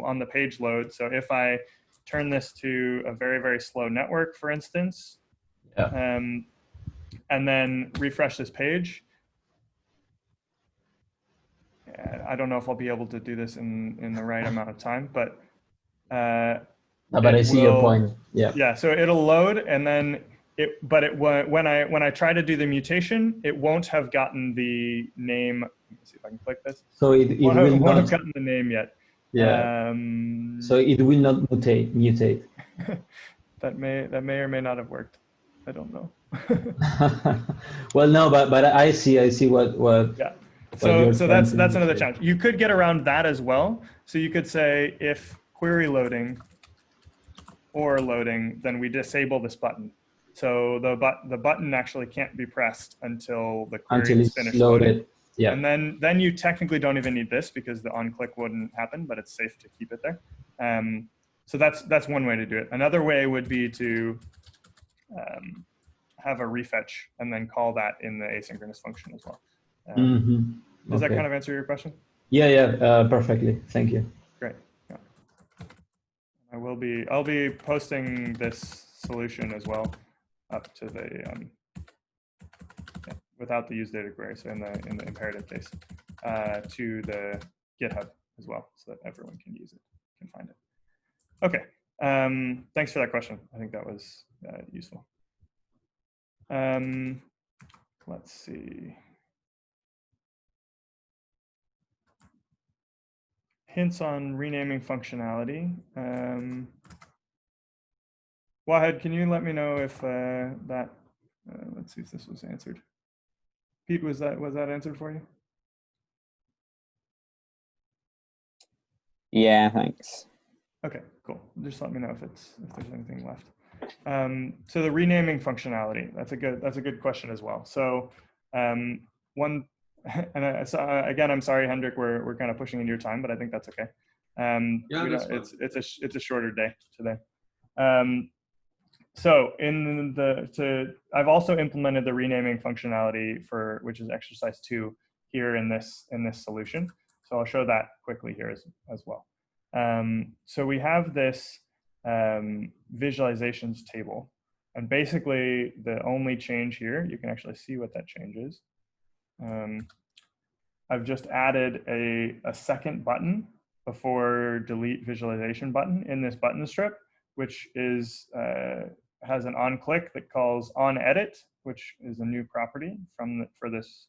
on the page load, so if I turn this to a very, very slow network, for instance, and then refresh this page, I don't know if I'll be able to do this in the right amount of time, but I see your point. Yeah. So it'll load, and then when I try to do the mutation, it won't have gotten the name. Let me see if I can click this. So it won't have gotten the name yet. Yeah. So it will not mutate. that may or may not have worked. I don't know. Well, no, but I see what. Yeah. So that's another challenge. You could get around that as well. So you could say if query loading or loading, then we disable this button. So the button actually can't be pressed until the query is finished loaded. Yeah. And then you technically don't even need this because the on-click wouldn't happen, but it's safe to keep it there. So that's one way to do it. Another way would be to have a refetch and then call that in the asynchronous function as well. Does that kind of answer your question? Yeah, perfectly. Thank you. Great. Yeah. I'll be posting this solution as well up to the without the use data query, so in the imperative case, to the GitHub as well, so that everyone can use it, can find it. Okay. Thanks for that question. I think that was useful. Let's see. Hints on renaming functionality. Wahed, can you let me know if that? Let's see if this was answered. Pete, was that answered for you? Yeah, thanks. Okay, cool. Just let me know if there's anything left. So the renaming functionality, that's a good question as well. So one, and again, I'm sorry, Hendrik, we're kind of pushing into your time, but I think that's okay. It's a shorter day today. So I've also implemented the renaming functionality which is exercise 2 here in this solution. So I'll show that quickly here as well. So we have this visualizations table, and basically the only change here, you can actually see what that change is. I've just added a second button before delete visualization button in this button strip, which has an on-click that calls onEdit, which is a new property for this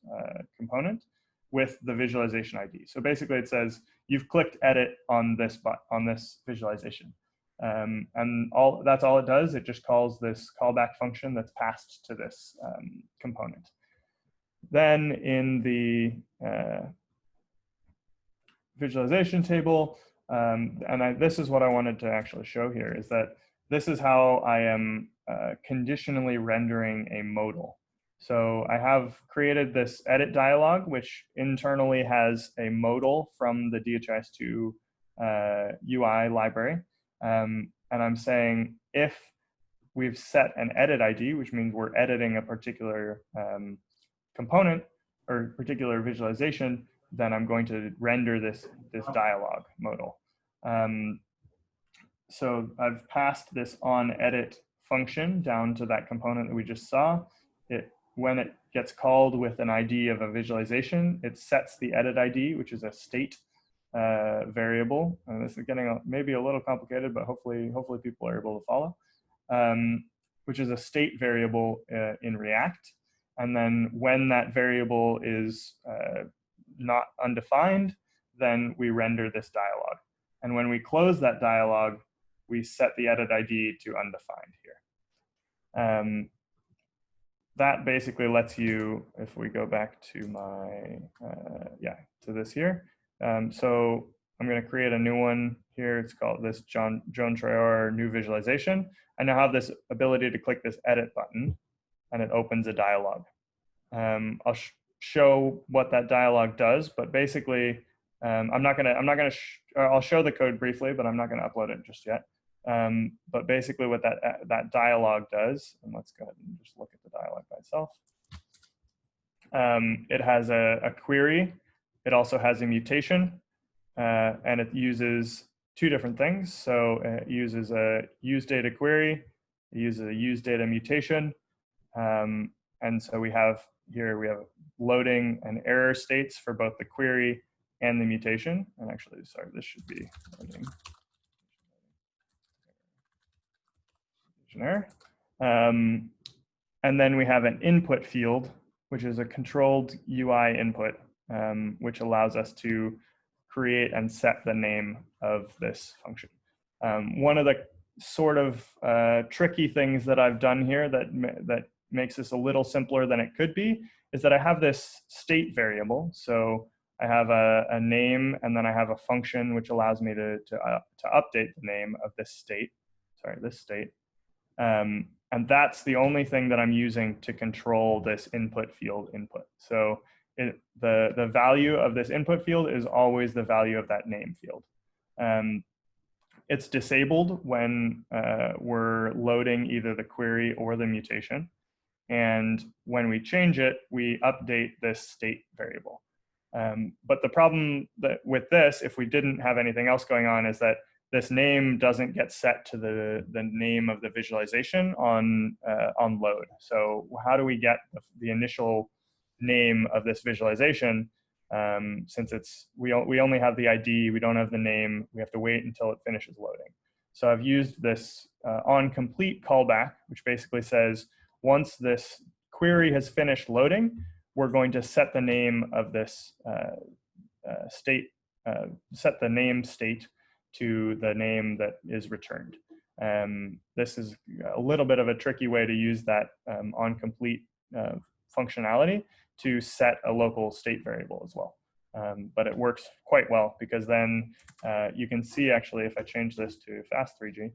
component, with the visualization ID. So basically it says you've clicked edit on this visualization. And that's all it does. It just calls this callback function that's passed to this component. Then in the visualization table, this is what I wanted to actually show here, is that this is how I am conditionally rendering a modal. So I have created this edit dialog, which internally has a modal from the DHIS2 UI library. And I'm saying if we've set an edit ID, which means we're editing a particular component or particular visualization, then I'm going to render this dialog modal. So I've passed this onEdit function down to that component that we just saw. When it gets called with an ID of a visualization, it sets the edit ID, which is a state variable. And this is getting maybe a little complicated, but hopefully people are able to follow, which is a state variable in React. And then when that variable is not undefined, then we render this dialog. And when we close that dialog, we set the edit ID to undefined here. That basically lets you, if we go back to my, to this here. So I'm going to create a new one here. It's called this Joan Traore new visualization. I now have this ability to click this edit button, and it opens a dialog. I'll show what that dialog does, but basically, I'll show the code briefly, but I'm not going to upload it just yet. But basically what that dialog does, and let's go ahead and just look at the dialog by itself. It has a query. It also has a mutation, and it uses two different things. So it uses a use data query, it uses a use data mutation, and so we have loading and error states for both the query and the mutation. And actually, sorry, this should be loading. Error. And then we have an input field, which is a controlled UI input, which allows us to create and set the name of this function. One of the sort of tricky things that I've done here that makes this a little simpler than it could be is that I have this state variable. So I have a name, and then I have a function which allows me to update the name of this state. Sorry, this state. And that's the only thing that I'm using to control this input field input. So the value of this input field is always the value of that name field. It's disabled when we're loading either the query or the mutation. And when we change it, we update this state variable. But the problem with this, if we didn't have anything else going on, is that this name doesn't get set to the name of the visualization on load. So how do we get the initial name of this visualization? Since we only have the ID, we don't have the name, we have to wait until it finishes loading. So I've used this onComplete callback, which basically says, once this query has finished loading, we're going to set the name of this state, set the name state to the name that is returned. This is a little bit of a tricky way to use that onComplete functionality to set a local state variable as well. But it works quite well, because then you can see, actually, if I change this to fast 3G,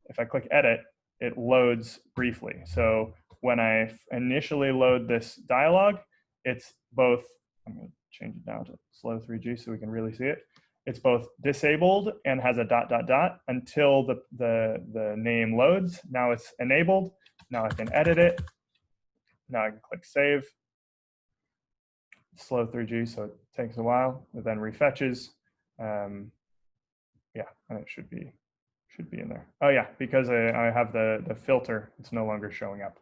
if I click edit, it loads briefly. So when I initially load this dialog, it's both, I'm going to change it down to slow 3G so we can really see it. It's both disabled and has a ... until the name loads. Now it's enabled. Now I can edit it. Now I can click save. Slow 3G, so it takes a while. It then refetches. Yeah, and it should be in there. Oh yeah, because I have the filter, it's no longer showing up.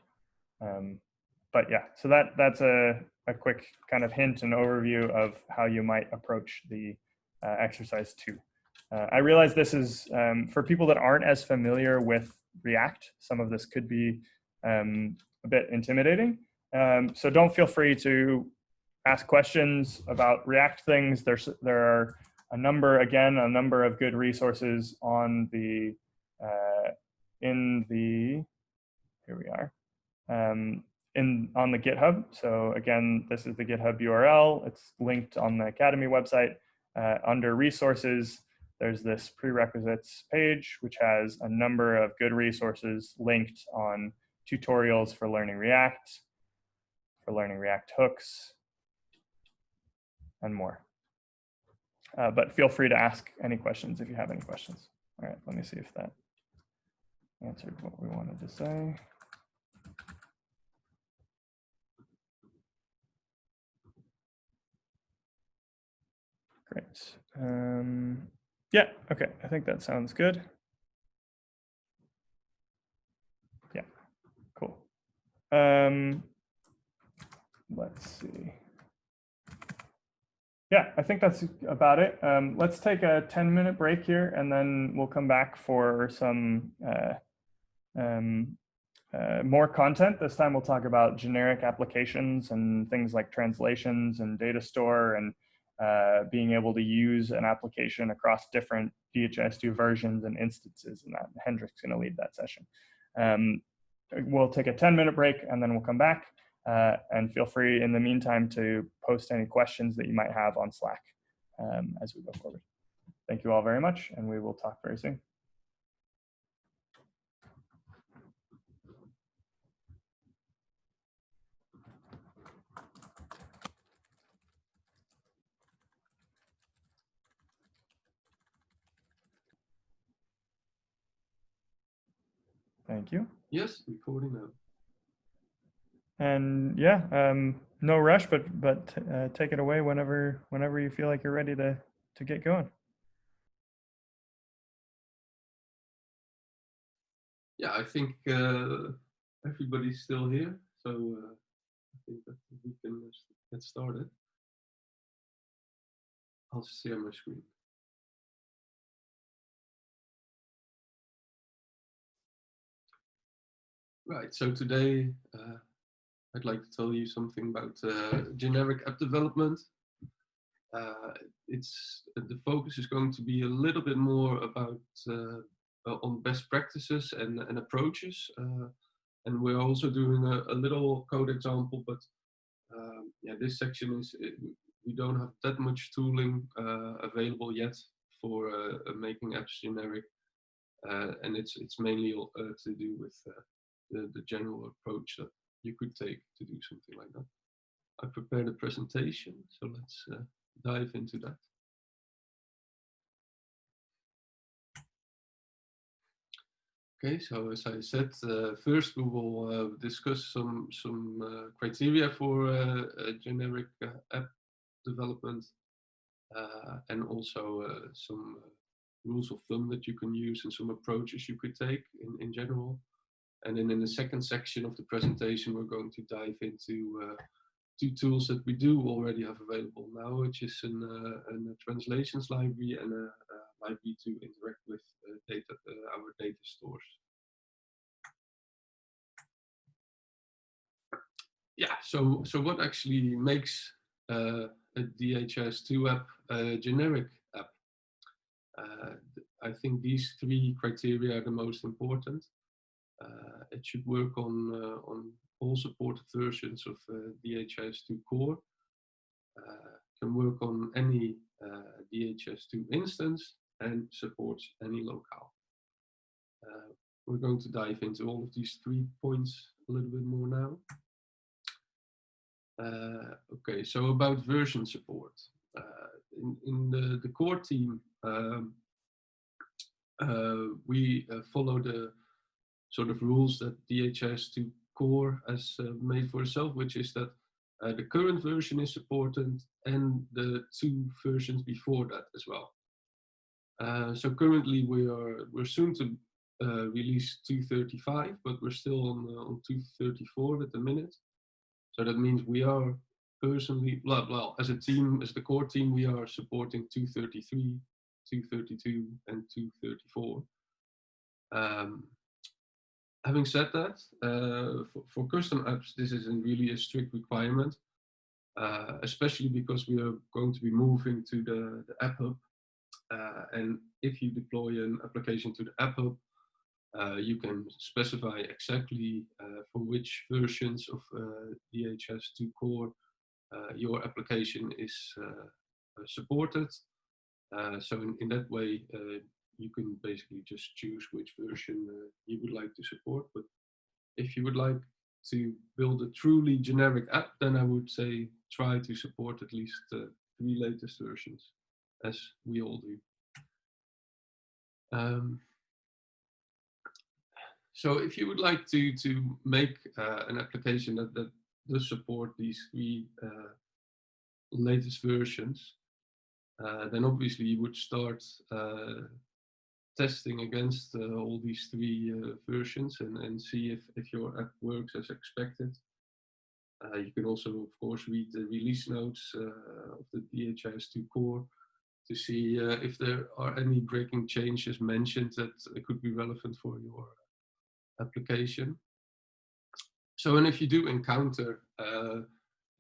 But yeah, so that's a quick kind of hint and overview of how you might approach the exercise 2. I realize this is, for people that aren't as familiar with React, some of this could be a bit intimidating. So don't feel free to ask questions about React things. There are a number of good resources on the, here we are, on the GitHub. So again, this is the GitHub URL. It's linked on the Academy website. Under resources, there's this prerequisites page, which has a number of good resources linked on tutorials for learning React, hooks, and more. But feel free to ask any questions if you have any questions. All right, let me see if that answered what we wanted to say. Great. Yeah, okay, I think that sounds good. Yeah, cool. Let's see. Yeah, I think that's about it. Let's take a 10-minute break here, and then we'll come back for some more content. This time we'll talk about generic applications and things like translations and data store, and being able to use an application across different DHIS2 versions and instances, and that Hendrik's going to lead that session. we'll take a 10-minute break and then we'll come back. And feel free in the meantime to post any questions that you might have on Slack as we go forward. Thank you all very much, and we will talk very soon. Thank you. Yes, recording now. And yeah, no rush, but take it away whenever you feel like you're ready to get going. Yeah, I think everybody's still here, so I think that we can get started. I'll share my screen. Right, so today I'd like to tell you something about generic app development. The focus is going to be a little bit more about on best practices and approaches, and we're also doing a little code example. But yeah, this section is we don't have that much tooling available yet for making apps generic, and it's mainly to do with the general approach that you could take to do something like that. I prepared a presentation, so let's dive into that. Okay, so as I said, first we will discuss some criteria for generic app development, and also some rules of thumb that you can use and some approaches you could take in general. And then in the second section of the presentation, we're going to dive into two tools that we do already have available now, which is a translations library and a library to interact with our data stores. Yeah, so what actually makes a DHIS2 app a generic app? I think these three criteria are the most important. It should work on all supported versions of DHIS2 core. Can work on any DHIS2 instance and supports any locale. We're going to dive into all of these 3 points a little bit more now. Okay, so about version support. In the core team, we follow the sort of rules that DHIS2 core has made for itself, which is that the current version is supported and the 2 versions before that as well. So currently we're soon to release 2.35, but we're still on 2.34 at the minute. So that means we are personally, well, as a team, as the core team, we are supporting 2.33, 2.32, and 2.34. Having said that, for custom apps, this isn't really a strict requirement, especially because we are going to be moving to the App Hub. And if you deploy an application to the App Hub, you can specify exactly for which versions of DHIS2 core your application is supported. So in that way, you can basically just choose which version you would like to support. But if you would like to build a truly generic app, then I would say try to support at least 3 latest versions, as we all do. So if you would like to make an application that does support these 3 latest versions, then obviously you would start testing against all these 3 versions and see if your app works as expected. You can also, of course, read the release notes of the DHIS2 core to see if there are any breaking changes mentioned that could be relevant for your application. So, and if you do encounter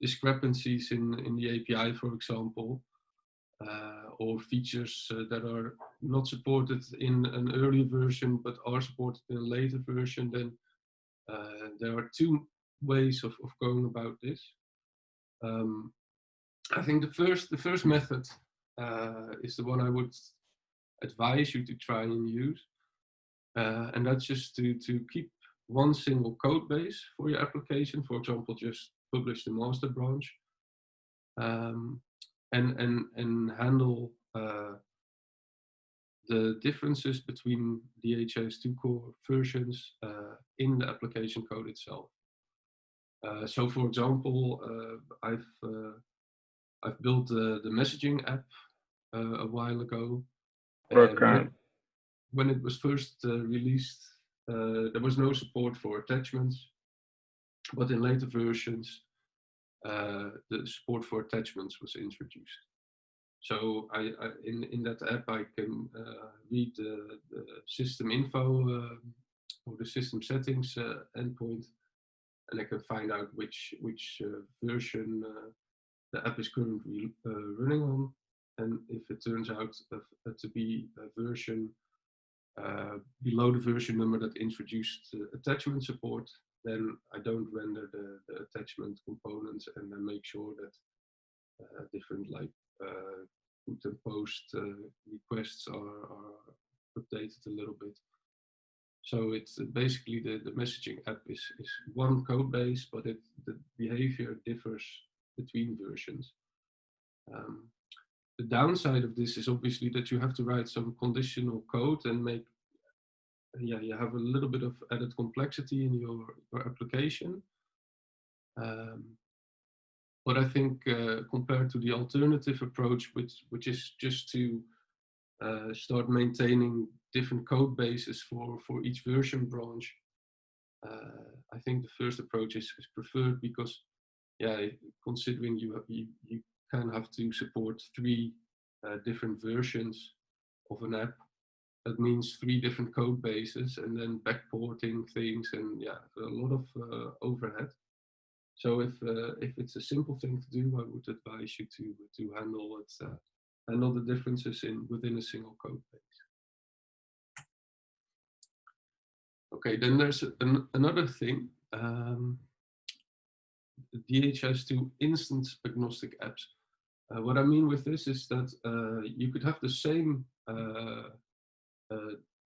discrepancies in the API, for example, or features that are not supported in an earlier version but are supported in a later version, then There are two ways of going about this. I think the first method is the one I would advise you to try and use, and that's just to keep one single code base for your application. For example, just publish the master branch, and handle the differences between DHIS2 core versions in the application code itself. So, for example, I've built the messaging app a while ago. When it was first released, there was no support for attachments, but in later versions, the support for attachments was introduced. So in that app, I can read the system info or the system settings endpoint, and I can find out which version the app is currently running on. And if it turns out to be a version below the version number that introduced attachment support, then I don't render the attachment components, and I make sure that different like put and post requests are updated a little bit. So it's basically the messaging app is one code base, but the behavior differs between versions. The downside of this is obviously that you have to write some conditional code and make, you have a little bit of added complexity in your application. But I think compared to the alternative approach, which is just to start maintaining different code bases for each version branch, I think the first approach is preferred, because, considering you can have to support 3 different versions of an app, that means 3 different code bases, and then backporting things, and a lot of overhead. So if it's a simple thing to do, I would advise you to handle it, handle the differences within a single code base. Okay, then there's another thing, the DHIS2 instance agnostic apps. What I mean with this is that you could have the same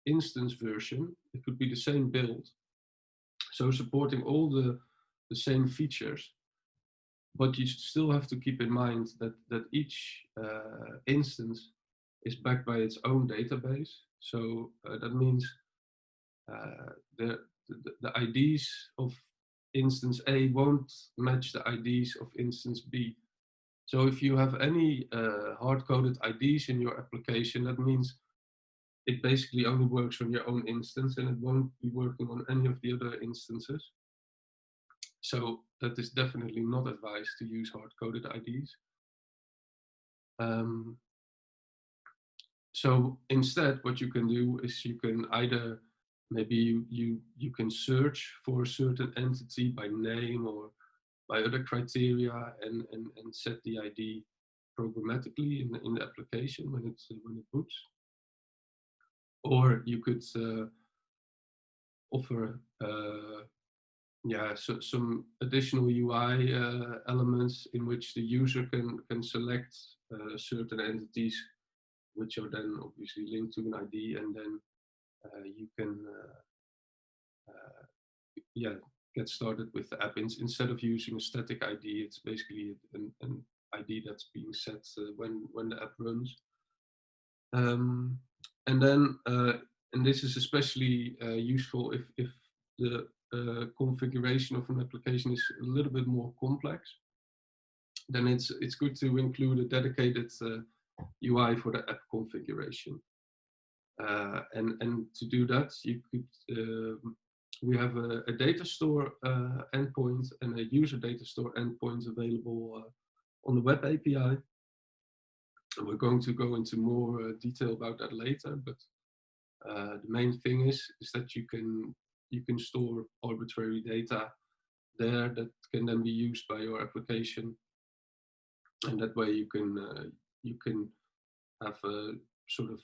instance version. It could be the same build, so supporting all the same features, but you still have to keep in mind that each instance is backed by its own database. So that means the IDs of instance A won't match the IDs of instance B. So if you have any hard-coded IDs in your application, that means it basically only works on your own instance, and it won't be working on any of the other instances. So that is definitely not advised to use hard-coded IDs. So instead, what you can do is you can either, maybe you can search for a certain entity by name or by other criteria, and set the ID programmatically in the application when it boots. Or you could offer so some additional UI elements in which the user can select certain entities, which are then obviously linked to an ID, and then you can get started with the app. Instead of using a static ID, it's basically an ID that's being set when the app runs. And then, and this is especially useful if the configuration of an application is a little bit more complex, then it's good to include a dedicated UI for the app configuration. And to do that, you could we have a data store endpoint and a user data store endpoint available on the web API. And we're going to go into more detail about that later, but the main thing is that you can store arbitrary data there that can then be used by your application, and that way you can have a sort of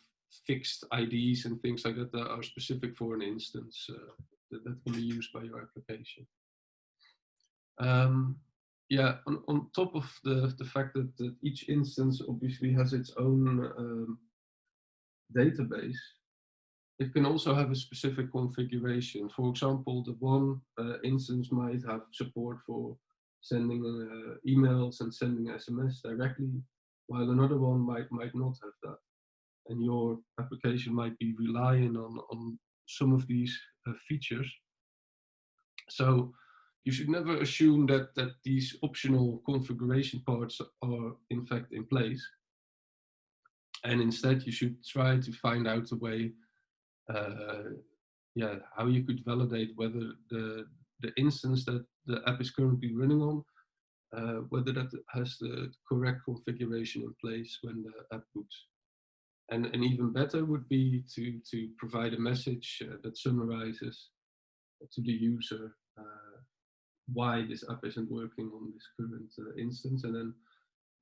fixed IDs and things like that that are specific for an instance that can be used by your application. Yeah, on top of the fact that each instance obviously has its own database, it can also have a specific configuration. For example, the one instance might have support for sending emails and sending SMS directly, while another one might not have that. And your application might be relying on some of these features. So you should never assume that these optional configuration parts are in fact in place. And instead you should try to find out a way how you could validate whether the instance that the app is currently running on, whether that has the correct configuration in place when the app boots. And even better would be to provide a message that summarizes to the user why this app isn't working on this current instance, and then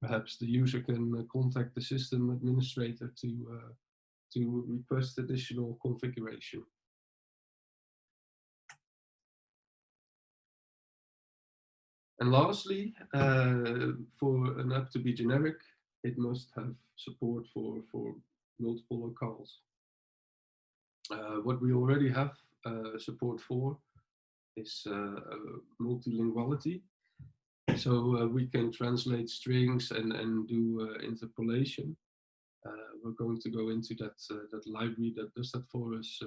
perhaps the user can contact the system administrator to request additional configuration. And lastly, for an app to be generic, it must have support for multiple locales. What we already have support for is multilinguality. So we can translate strings and do interpolation. We're going to go into that library that does that for us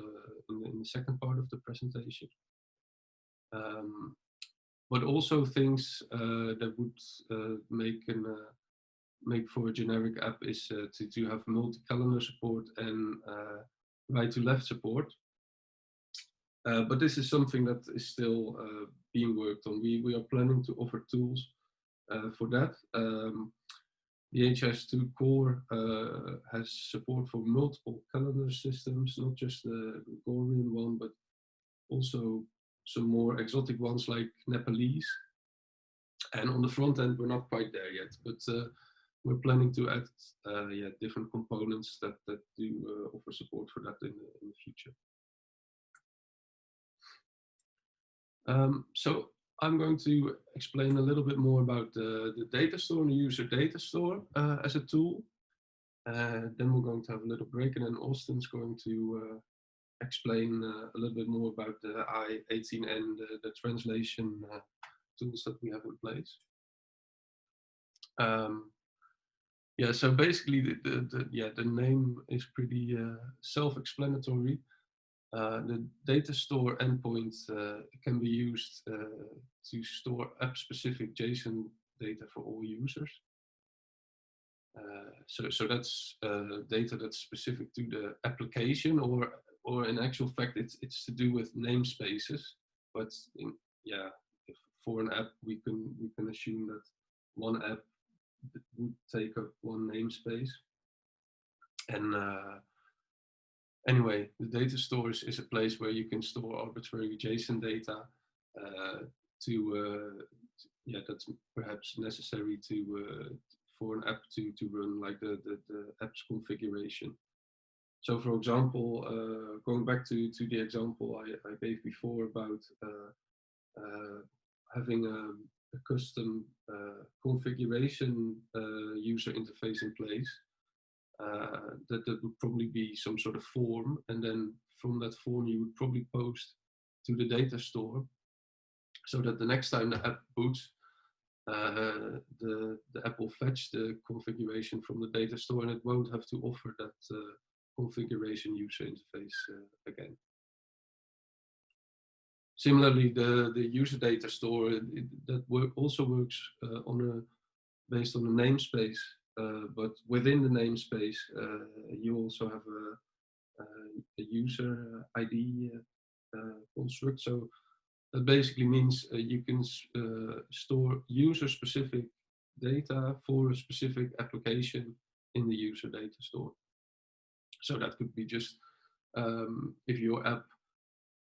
in the second part of the presentation. But also things that would make for a generic app is to have multi-calendar support and right-to-left support. But this is something that is still being worked on. We are planning to offer tools for that. The HS2 core has support for multiple calendar systems, not just the Gregorian one, but also some more exotic ones like Nepalese. And on the front end, we're not quite there yet, but we're planning to add different components that do offer support for that in the future. So I'm going to explain a little bit more about the data store and the user data store as a tool. Then we're going to have a little break, and then Austin's going to explain a little bit more about the I18 and the translation tools that we have in place. So basically the name is pretty self-explanatory. The data store endpoint can be used to store app-specific JSON data for all users. So that's data that's specific to the application, or in actual fact, it's to do with namespaces. But for an app, we can assume that one app would take up one namespace. And anyway, the data store is a place where you can store arbitrary JSON data that's perhaps necessary for an app to run, like the app's configuration. So for example, going back to the example I gave before about having a custom configuration user interface in place, that would probably be some sort of form, and then from that form you would probably post to the data store, so that the next time the app boots, the app will fetch the configuration from the data store, and it won't have to offer that configuration user interface again. Similarly, the user data store also works based on a namespace, but within the namespace you also have a user ID construct. So that basically means you can store user-specific data for a specific application in the user data store. So that could be just if your app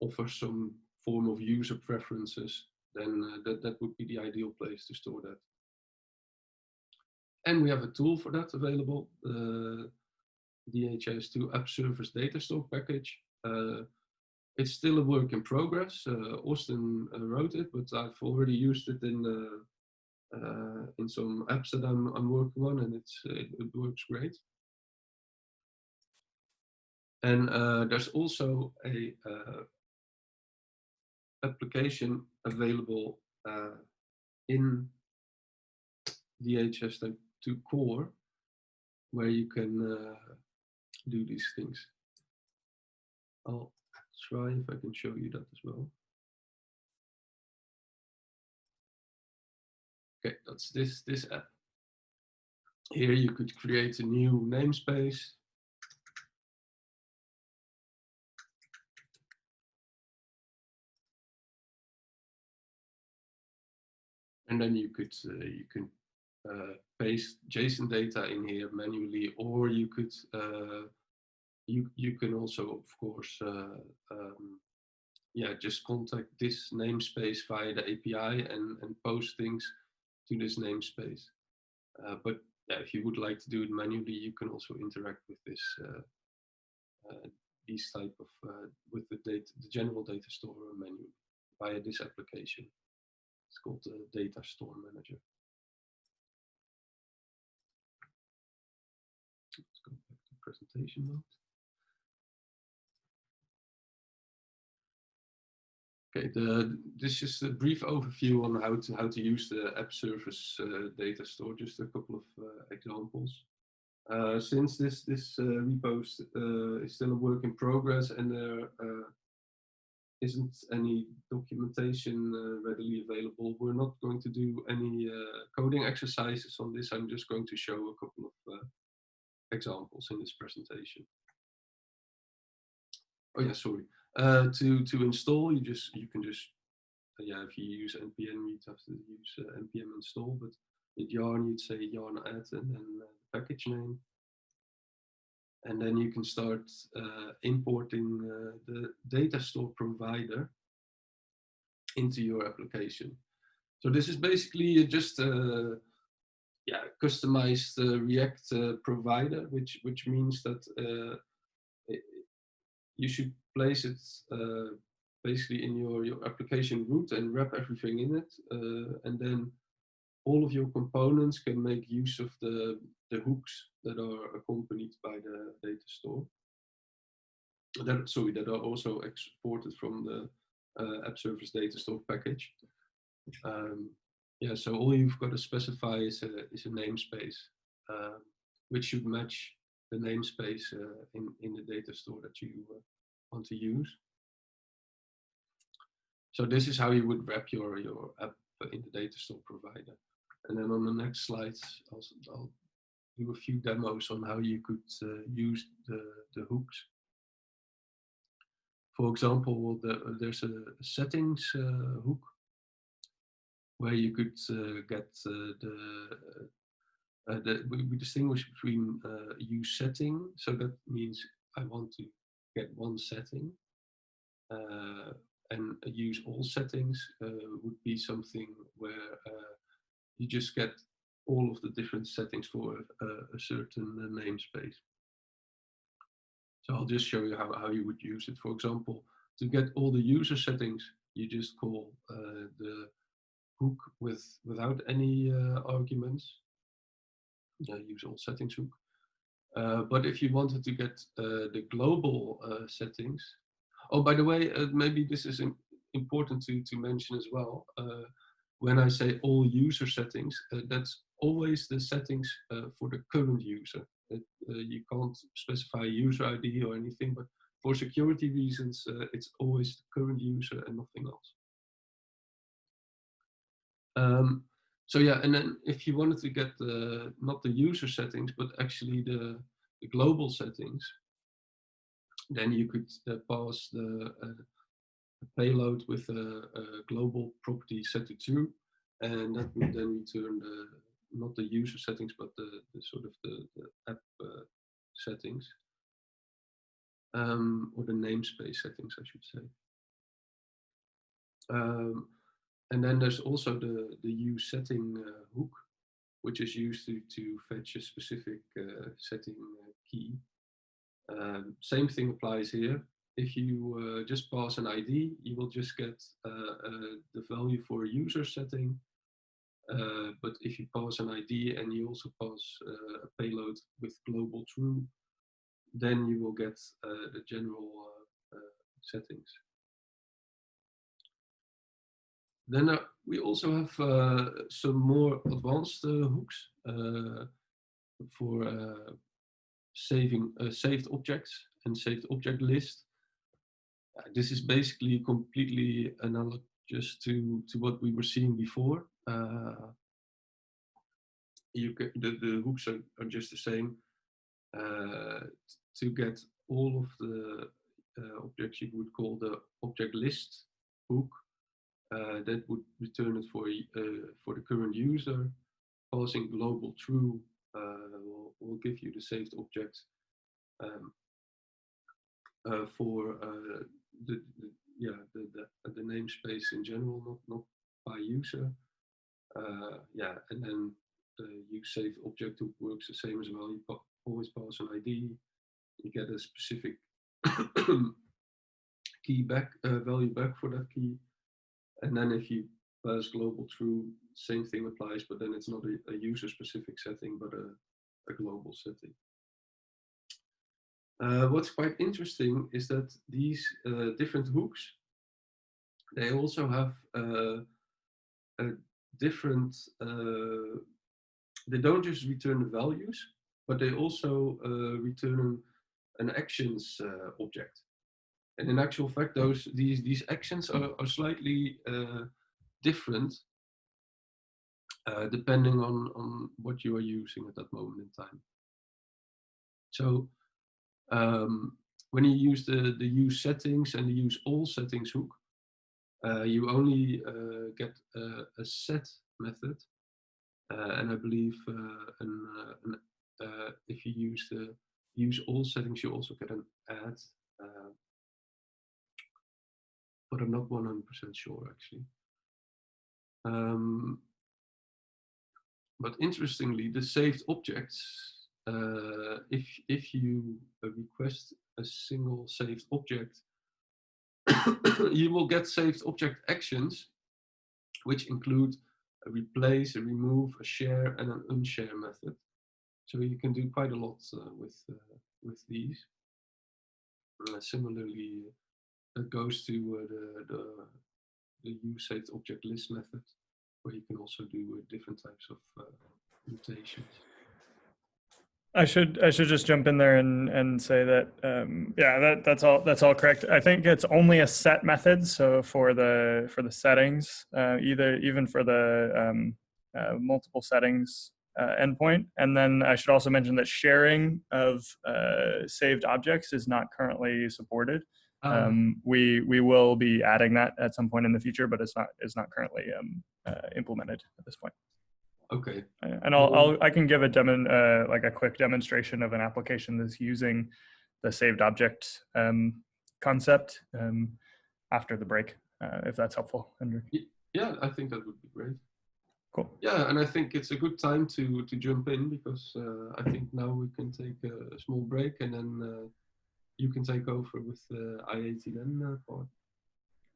offers some form of user preferences, then that would be the ideal place to store that. And we have a tool for that available, the DHIS2 App Service Data Store package. It's still a work in progress. Austin wrote it, but I've already used it in some apps that I'm working on, and it works great. And there's also a application available in DHS2 core where you can do these things. I'll try if I can show you that as well. Okay, that's this app. Here you could create a new namespace. And then you can paste JSON data in here manually, or you could you can also, of course, just contact this namespace via the API and post things to this namespace. But yeah, if you would like to do it manually, you can also interact with this these type of with the general data store manually via this application. It's called the Data Store Manager. Let's go back to presentation mode. Okay, this is a brief overview on how to use the app service data store. Just a couple of examples. Since this repo is still a work in progress and there isn't any documentation readily available, we're not going to do any coding exercises on this. I'm just going to show a couple of examples in this presentation. Oh yeah, sorry. To install, you can just if you use npm, you'd have to use npm install, but with yarn you'd say yarn add and then the package name, and then you can start importing the data store provider into your application. So this is basically just customized React provider, which means that you should place it basically in your application root and wrap everything in it, and then all of your components can make use of the hooks that are accompanied by the data store. That are also exported from the app service data store package. So all you've got to specify is a namespace, which should match the namespace in the data store that you want to use. So this is how you would wrap your app in the data store provider. And then on the next slides, I'll do a few demos on how you could use the hooks. For example, there's a settings hook where you could get we distinguish between use setting. So that means I want to get one setting, and use all settings would be something where you just get all of the different settings for a certain namespace. So I'll just show you how you would use it. For example, to get all the user settings, you just call the hook without any arguments. Use all settings hook. But if you wanted to get the global settings, oh, by the way, maybe this is important to mention as well. When I say all user settings, that's always the settings for the current user. You can't specify user ID or anything, but for security reasons, it's always the current user and nothing else. So yeah, and then if you wanted to get not the user settings, but actually the global settings, then you could pass the payload with a global property set to true, and that would then return not the user settings, but the sort of the app settings, or the namespace settings, I should say. And then there's also the use setting hook, which is used to fetch a specific setting key. Same thing applies here. if you just pass an ID, you will just get the value for a user setting. But if you pass an ID and you also pass a payload with global true, then you will get the general settings. Then we also have some more advanced hooks for saving saved objects and saved object list. This is basically completely analogous to what we were seeing before. The hooks are just the same. To get all of the objects you would call the object list hook, that would return it for the current user. Passing global true will give you the saved object for the namespace in general, not by user. And then the use saved object hook works the same as well. You always pass an ID, you get a specific key back, value back for that key, and then if you pass global true, same thing applies, but then it's not a user specific setting, but a global setting. What's quite interesting is that these different hooks, they also have a different, they don't just return the values, but they also return an actions object. And in actual fact, these actions are slightly different depending on what you are using at that moment in time. So when you use the use settings and the use all settings hook, you only get a set method, and I believe if you use the use all settings, you also get an add, but I'm not 100% sure actually. But interestingly, the saved objects, if you request a single saved object, you will get saved object actions, which include a replace, a remove, a share, and an unshare method. So you can do quite a lot with these. Similarly, that goes to the use saved object list method, where you can also do different types of mutations. I should just jump in there and say that that's all correct. I think it's only a set method. So for the settings, even for the multiple settings endpoint, and then I should also mention that sharing of saved objects is not currently supported. We will be adding that at some point in the future, but it's not currently implemented at this point. Okay. And I can give like a quick demonstration of an application that's using the saved object concept after the break, if that's helpful, Hendrik. Yeah, I think that would be great. Cool. Yeah, and I think it's a good time to jump in, because I think now we can take a small break, and then you can take over with the I-ATN part.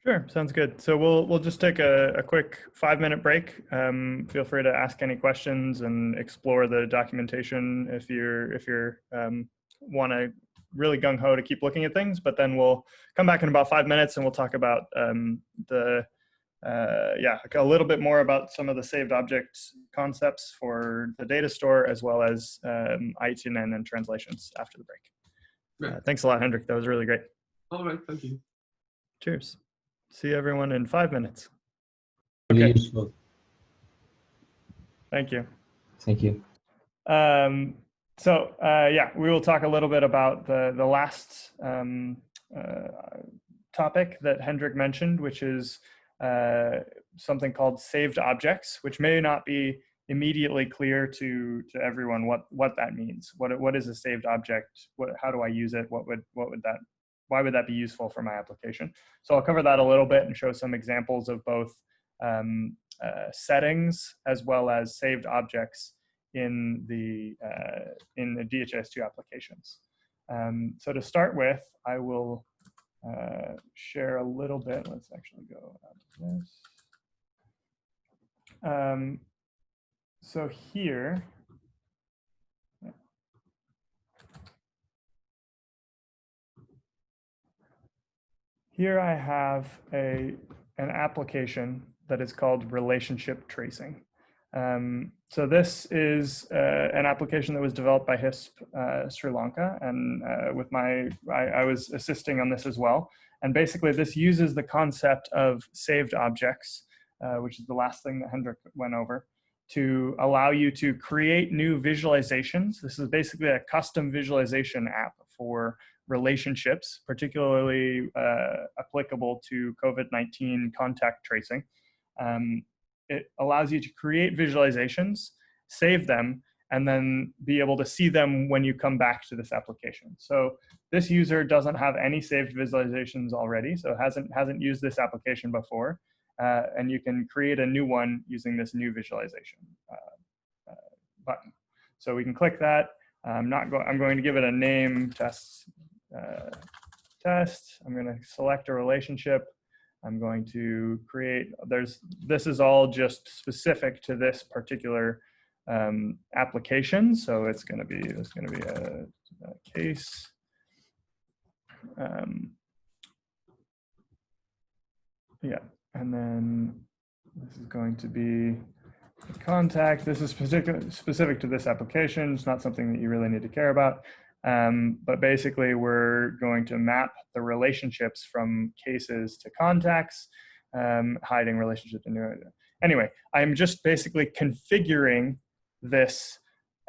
Sure, sounds good. So we'll just take a quick 5-minute break. Feel free to ask any questions and explore the documentation if you're want to really gung-ho to keep looking at things. But then we'll come back in about 5 minutes and we'll talk about a little bit more about some of the saved objects concepts for the data store, as well as I-ATN and translations after the break. Thanks a lot, Hendrik. That was really great. All right, thank you. Cheers. See everyone in 5 minutes. Really useful. Thank you. Thank you. We will talk a little bit about the last topic that Hendrik mentioned, which is something called saved objects, which may not be immediately clear to everyone what that means. What is a saved object? How do I use it? Why would that be useful for my application? So I'll cover that a little bit and show some examples of both settings as well as saved objects in the DHIS2 applications. So to start with, I will share a little bit. Let's actually go out of this. So here, I have an application that is called relationship tracing. So this is an application that was developed by HISP Sri Lanka, and with I was assisting on this as well. And basically this uses the concept of saved objects, which is the last thing that Hendrik went over, to allow you to create new visualizations. This is basically a custom visualization app for relationships, particularly applicable to COVID-19 contact tracing. It allows you to create visualizations, save them, and then be able to see them when you come back to this application. So this user doesn't have any saved visualizations already, so hasn't used this application before, and you can create a new one using this new visualization button. So we can click that. I'm going to give it a name, test. I'm going to select a relationship. I'm going to create, this is all just specific to this particular application. So it's going to be a case. Yeah, and then this is going to be a contact. This is specific to this application. It's not something that you really need to care about. But basically, we're going to map the relationships from cases to contacts, hiding relationships. Anyway, I'm just basically configuring this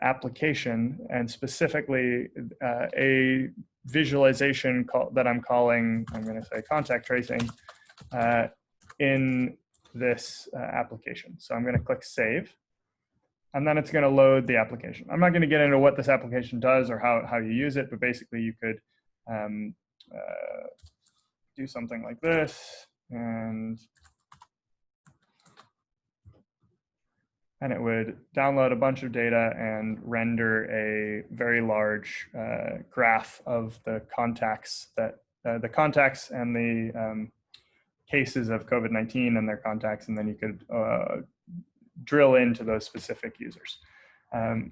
application, and specifically a visualization that I'm calling, I'm going to say contact tracing, in this application. So I'm going to click Save. And then it's going to load the application. I'm not going to get into what this application does or how you use it, but basically you could do something like this, and it would download a bunch of data and render a very large graph of the contacts and the cases of COVID-19 and their contacts, and then you could drill into those specific users.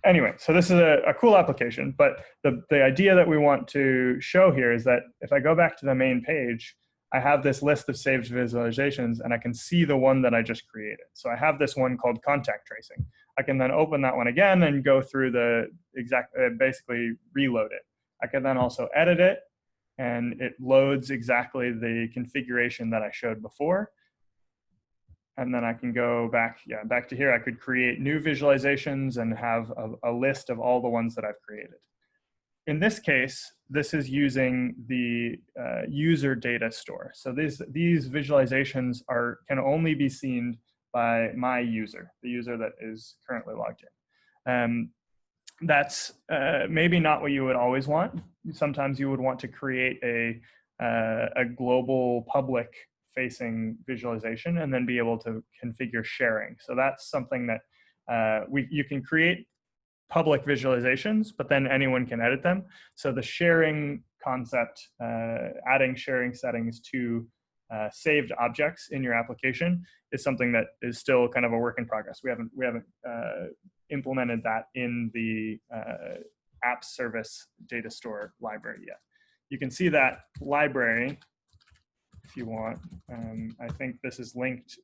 Anyway, so this is a cool application, but the idea that we want to show here is that if I go back to the main page, I have this list of saved visualizations, and I can see the one that I just created. So I have this one called contact tracing. I can then open that one again and go through the exact, basically reload it. I can then also edit it, and it loads exactly the configuration that I showed before. And then I can go back to here. I could create new visualizations and have a list of all the ones that I've created. In this case, this is using the user data store. So these visualizations can only be seen by my user, the user that is currently logged in. That's maybe not what you would always want. Sometimes you would want to create a global public facing visualization and then be able to configure sharing. So that's something that you can create public visualizations, but then anyone can edit them. So the sharing concept, adding sharing settings to saved objects in your application is something that is still kind of a work in progress. We haven't implemented that in the app service data store library yet. You can see that library if you want. I think this is linked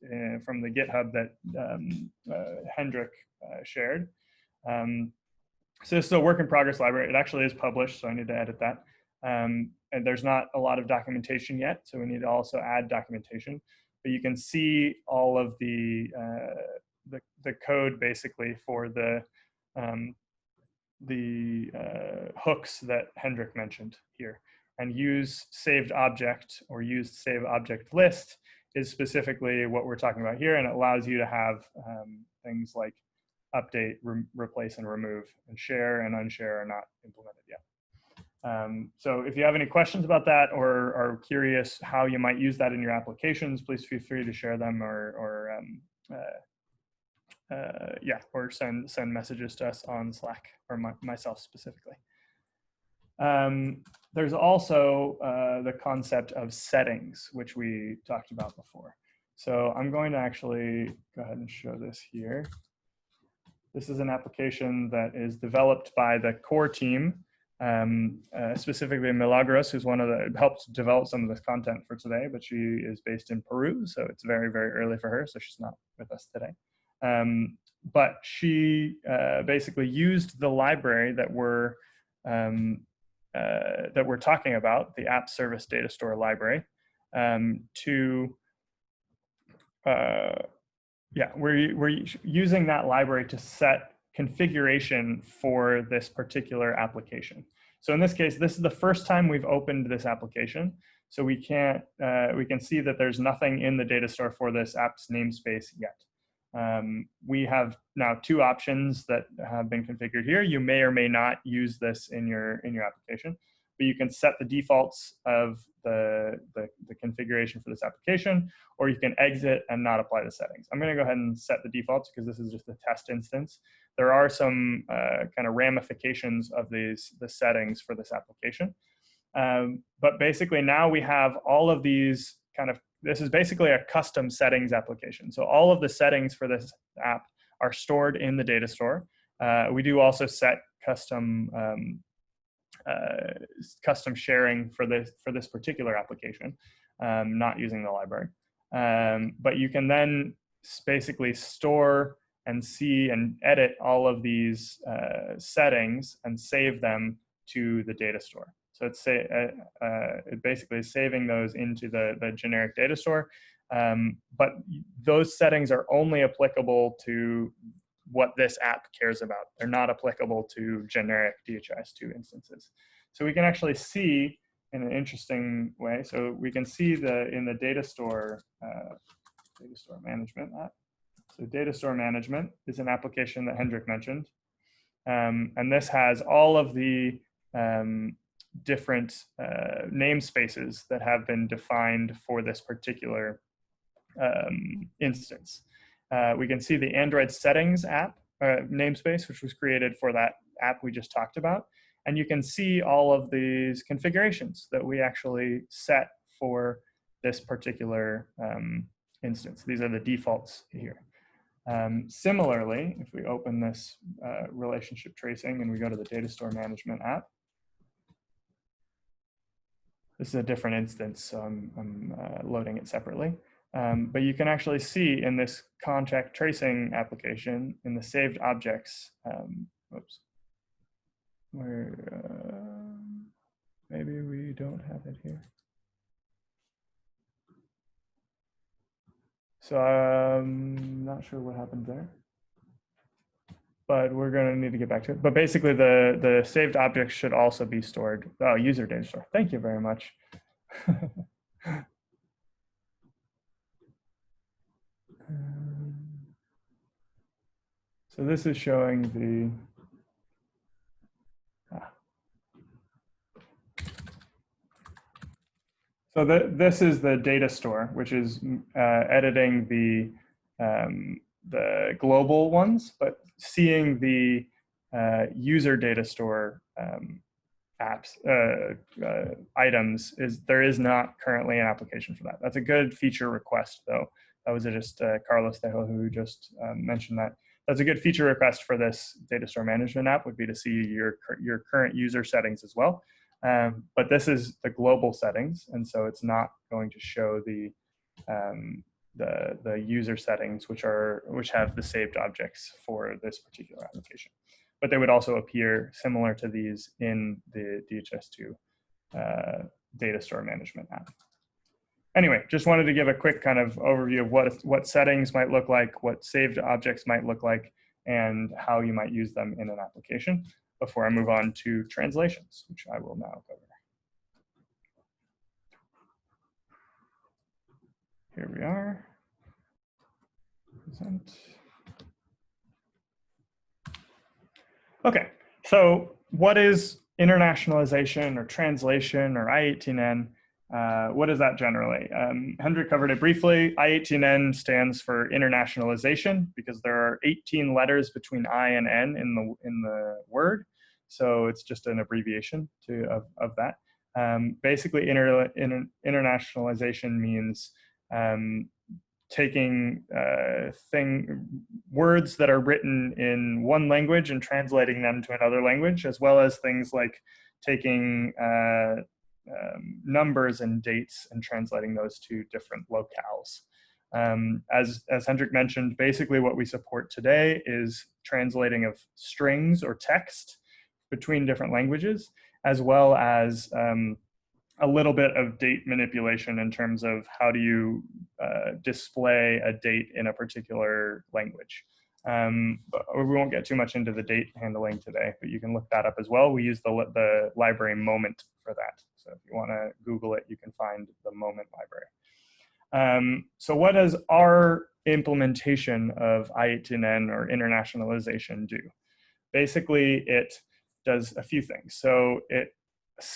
from the GitHub that Hendrik shared. So this is a work in progress library. It actually is published, so I need to edit that. And there's not a lot of documentation yet, so we need to also add documentation. But you can see all of the code basically for the hooks that Hendrik mentioned here. And use saved object or use save object list is specifically what we're talking about here, and it allows you to have things like update, replace, and remove, and share and unshare are not implemented yet. So if you have any questions about that or are curious how you might use that in your applications, please feel free to share them or send messages to us on Slack or myself specifically. There's also the concept of settings, which we talked about before. So I'm going to actually go ahead and show this here. This is an application that is developed by the core team, specifically Milagros, who's one of the, helped develop some of this content for today, but she is based in Peru, so it's very, very early for her, so she's not with us today. But she basically used the library that we're talking about, the app service data store library, we're using that library to set configuration for this particular application. So in this case, this is the first time we've opened this application. So we can see that there's nothing in the data store for this app's namespace yet. We have now two options that have been configured here. You may or may not use this in your application, but you can set the defaults of the configuration for this application, or you can exit and not apply the settings. I'm going to go ahead and set the defaults because this is just a test instance. There are some kind of ramifications of the settings for this application. But basically now we have all of these this is basically a custom settings application. So all of the settings for this app are stored in the data store. We do also set custom sharing for this particular application, not using the library. But you can then basically store and see and edit all of these settings and save them to the data store. So it basically is saving those into the generic data store. But those settings are only applicable to what this app cares about. They're not applicable to generic DHIS2 instances. So we can actually see in an interesting way. So we can see in the data store management app. So data store management is an application that Hendrik mentioned. And this has all of the different namespaces that have been defined for this particular instance. We can see the Android settings app namespace, which was created for that app we just talked about. And you can see all of these configurations that we actually set for this particular instance. These are the defaults here. Similarly, if we open this relationship tracing and we go to the data store management app, this is a different instance, so I'm loading it separately. But you can actually see in this contact tracing application, in the saved objects, where maybe we don't have it here. So I'm not sure what happened there, but we're going to need to get back to it. But basically, the saved objects should also be stored. Oh, user data store. Thank you very much. So this is showing the. So this is the data store, which is editing the global ones, but seeing the user data store apps items there is not currently an application for that. That's a good feature request, though. That was just Carlos Tejo who just mentioned that. That's a good feature request for this data store management app, would be to see your current user settings as well. But this is the global settings, and so it's not going to show the user settings, which have the saved objects for this particular application. But they would also appear similar to these in the DHIS2 data store management app. Anyway, just wanted to give a quick kind of overview of what settings might look like, what saved objects might look like, and how you might use them in an application before I move on to translations, which I will now cover. Here we are. Present. Okay, so what is internationalization or translation or I18N? What is that generally? Hendrik covered it briefly. I18N stands for internationalization because there are 18 letters between I and N in the word. So it's just an abbreviation of that. Basically, internationalization means taking words that are written in one language and translating them to another language, as well as things like taking numbers and dates and translating those to different locales. As Hendrik mentioned, basically what we support today is translating of strings or text between different languages, as well as a little bit of date manipulation in terms of how do you display a date in a particular language. But we won't get too much into the date handling today, but you can look that up as well. We use the library Moment for that. So if you want to Google it, you can find the Moment library. So what does our implementation of I18N or internationalization do? Basically, it does a few things. So it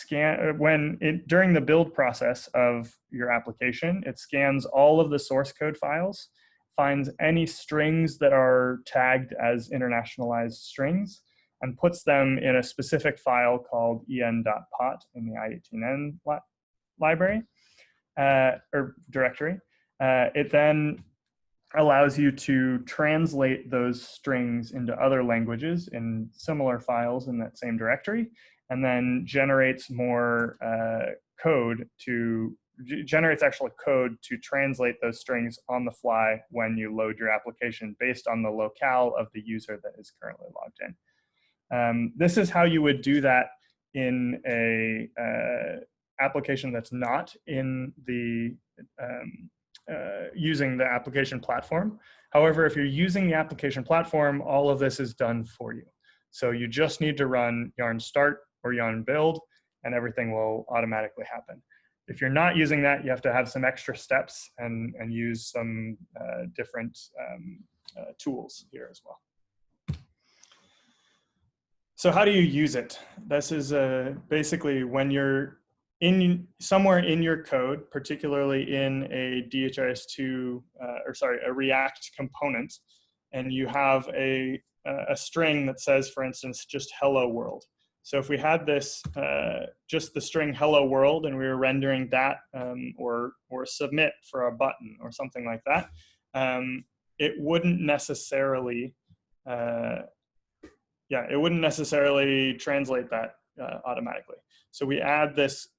during the build process of your application, it scans all of the source code files, finds any strings that are tagged as internationalized strings, and puts them in a specific file called en.pot in the I18N library or directory. It then allows you to translate those strings into other languages in similar files in that same directory, and then generates more generates actual code to translate those strings on the fly when you load your application based on the locale of the user that is currently logged in. This is how you would do that in a application that's not in the using the application platform. However, if you're using the application platform, all of this is done for you. So you just need to run yarn start or yarn build, and everything will automatically happen. If you're not using that, you have to have some extra steps and use some different tools here as well. So how do you use it? This is basically when you're somewhere in your code, particularly in a DHIS2, a React component, and you have a string that says, for instance, just hello world. So if we had this, just the string hello world, and we were rendering that or submit for a button or something like that, it wouldn't necessarily, it wouldn't necessarily translate that automatically. So we add this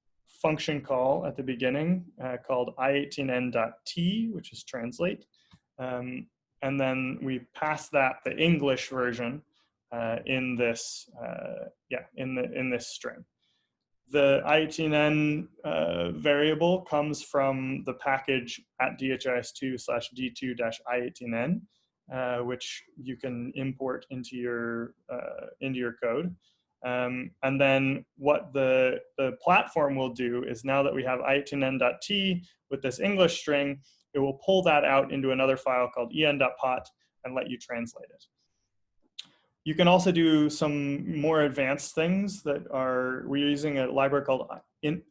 function call at the beginning called i18n.t, which is translate. And then we pass that the English version in this in this string. The i18n variable comes from the package at dhis2/d2-i18n, which you can import into your code. And then what the platform will do is, now that we have i18n.t with this English string, it will pull that out into another file called en.pot and let you translate it. You can also do some more advanced things we're using a library called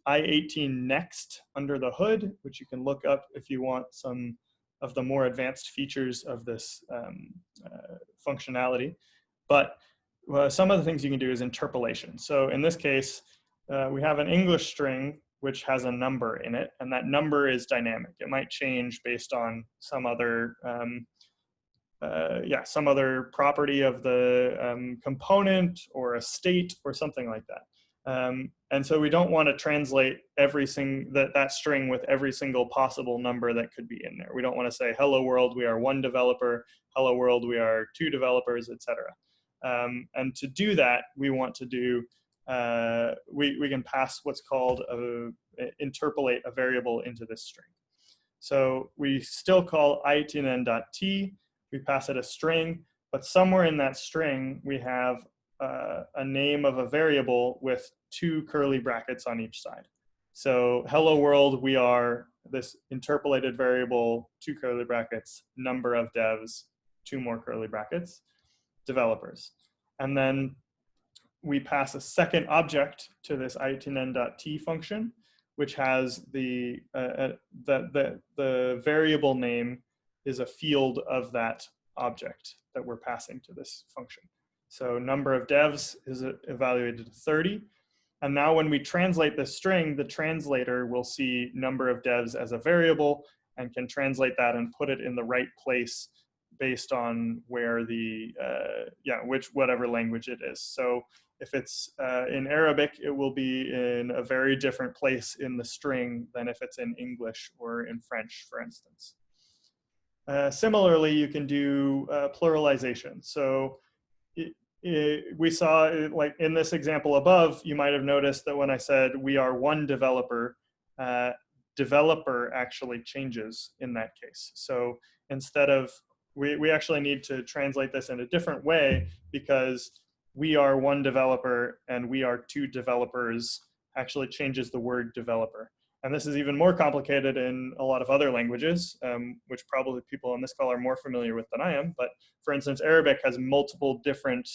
i18next under the hood, which you can look up if you want some of the more advanced features of this functionality. But some of the things you can do is interpolation. So in this case, we have an English string which has a number in it, and that number is dynamic. It might change based on some other some other property of the component or a state or something like that. And so we don't want to translate that string with every single possible number that could be in there. We don't want to say, hello world, we are 1 developer, hello world, we are 2 developers, etc. And to do that, we want to do, we can pass what's called interpolate a variable into this string. So we still call i18n.t, we pass it a string, but somewhere in that string, we have a name of a variable with 2 curly brackets on each side. So hello world, we are this interpolated variable, 2 curly brackets, number of devs, 2 more curly brackets, developers. And then we pass a second object to this i18n.t function, which has the variable name is a field of that object that we're passing to this function. So number of devs is evaluated to 30. And now when we translate this string, the translator will see number of devs as a variable and can translate that and put it in the right place based on where the, whatever language it is. So if it's in Arabic, it will be in a very different place in the string than if it's in English or in French, for instance. Similarly, you can do pluralization. So we saw, like in this example above, you might have noticed that when I said we are one developer, developer actually changes in that case. So instead of, we actually need to translate this in a different way, because we are one developer and we are two developers actually changes the word developer. And this is even more complicated in a lot of other languages, which probably people on this call are more familiar with than I am. But for instance, Arabic has multiple different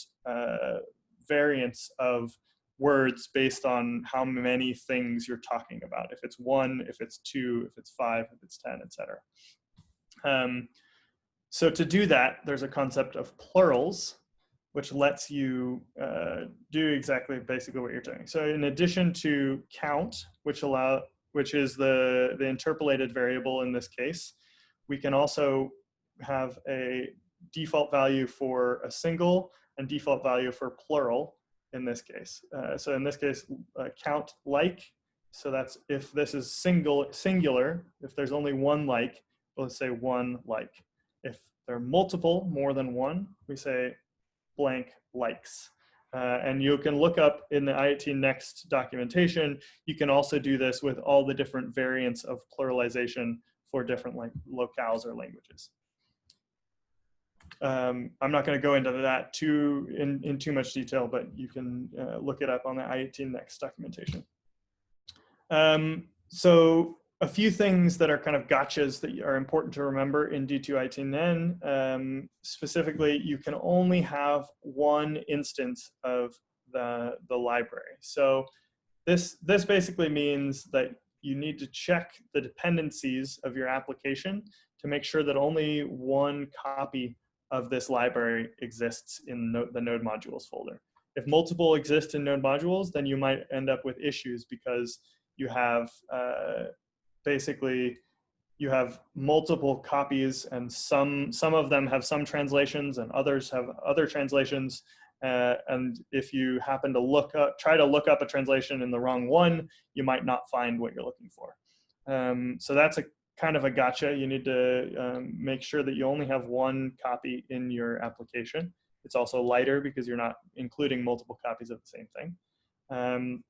variants of words based on how many things you're talking about. If it's one, if it's two, if it's five, if it's 10, etc. So to do that, there's a concept of plurals, which lets you do exactly basically what you're doing. So in addition to count, which is the interpolated variable in this case, we can also have a default value for a single and default value for plural in this case. So in this case, count like, so that's if this is singular, if there's only one like, we'll say one like. If there are multiple, more than one, we say blank likes. And you can look up in the IIT Next documentation, you can also do this with all the different variants of pluralization for different locales or languages. I'm not going to go into that in too much detail, but you can look it up on the IIT Next documentation. So a few things that are kind of gotchas that are important to remember in D2-ITN. Specifically, you can only have one instance of the library. So this basically means that you need to check the dependencies of your application to make sure that only one copy of this library exists in the node modules folder. If multiple exist in node modules, then you might end up with issues because you have basically you have multiple copies, and some of them have some translations and others have other translations. And if you happen to try to look up a translation in the wrong one, you might not find what you're looking for. So that's a kind of a gotcha. You need to make sure that you only have one copy in your application. It's also lighter because you're not including multiple copies of the same thing.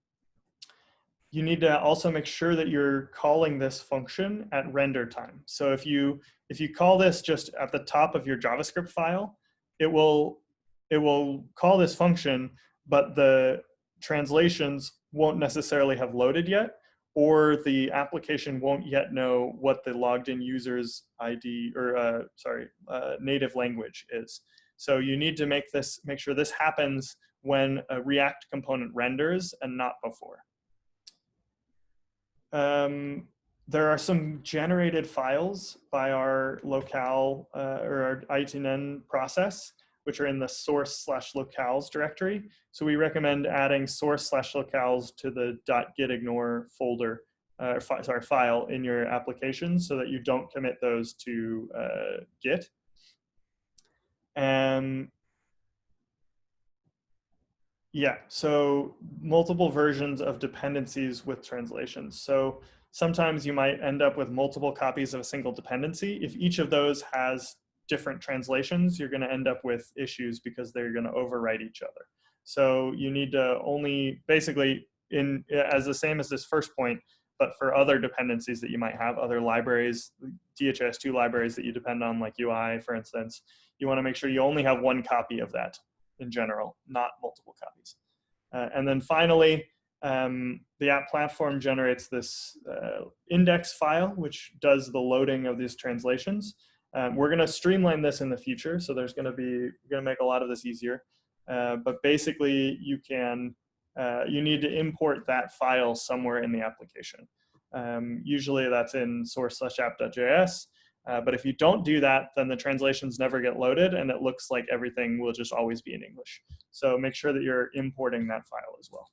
You need to also make sure that you're calling this function at render time. So if you call this just at the top of your JavaScript file, it will call this function, but the translations won't necessarily have loaded yet, or the application won't yet know what the logged in user's ID or native language is. So you need to make sure this happens when a React component renders and not before. There are some generated files by our locale or our ITN process, which are in the source/locales directory. So we recommend adding source/locales to the .gitignore folder, file in your application so that you don't commit those to Git. Yeah, so multiple versions of dependencies with translations. So sometimes you might end up with multiple copies of a single dependency. If each of those has different translations, you're going to end up with issues because they're going to overwrite each other. So you need to only basically as the same as this first point, but for other dependencies that you might have, other libraries, DHIS2 libraries that you depend on, like UI, for instance, you want to make sure you only have one copy of that in general, not multiple copies. And then finally, the app platform generates this index file, which does the loading of these translations. We're going to streamline this in the future, so we're going to make a lot of this easier. But basically, you need to import that file somewhere in the application. Usually that's in source/app.js. But if you don't do that, then the translations never get loaded and it looks like everything will just always be in English. So make sure that you're importing that file as well.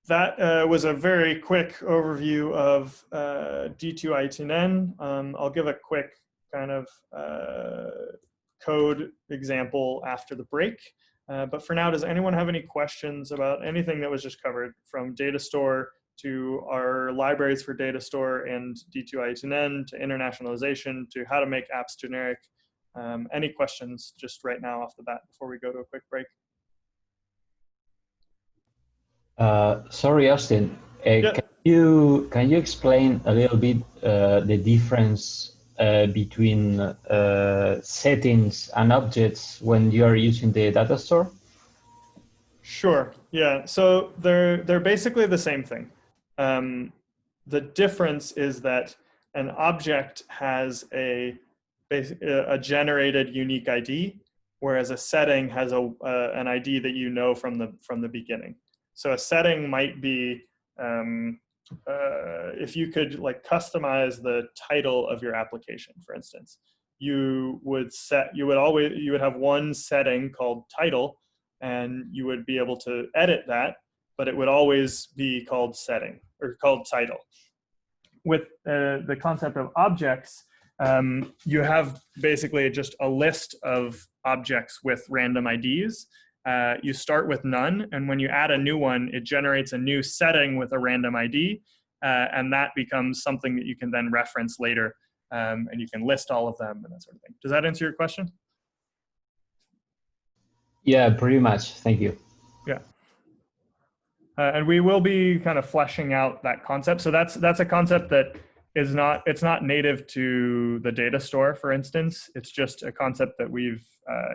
That was a very quick overview of D2I2N. I'll give a quick kind of code example after the break. But for now, does anyone have any questions about anything that was just covered, from data store to our libraries for data store and D2I2N to internationalization to how to make apps generic? Any questions just right now off the bat before we go to a quick break? Sorry, Austin. Yeah. Can you explain a little bit the difference between settings and objects when you are using the data store? Sure. Yeah. So they're basically the same thing. The difference is that an object has a generated unique ID, whereas a setting has an ID that you know from the beginning. So a setting might be if you could like customize the title of your application, for instance, you would have one setting called title, and you would be able to edit that, but it would always be called setting or called title. With the concept of objects, you have basically just a list of objects with random IDs. You start with none, and when you add a new one, it generates a new setting with a random ID, and that becomes something that you can then reference later, and you can list all of them and that sort of thing. Does that answer your question? Yeah, pretty much. Thank you. Yeah. And we will be kind of fleshing out that concept. So that's a concept that is it's not native to the data store, for instance. It's just a concept that we've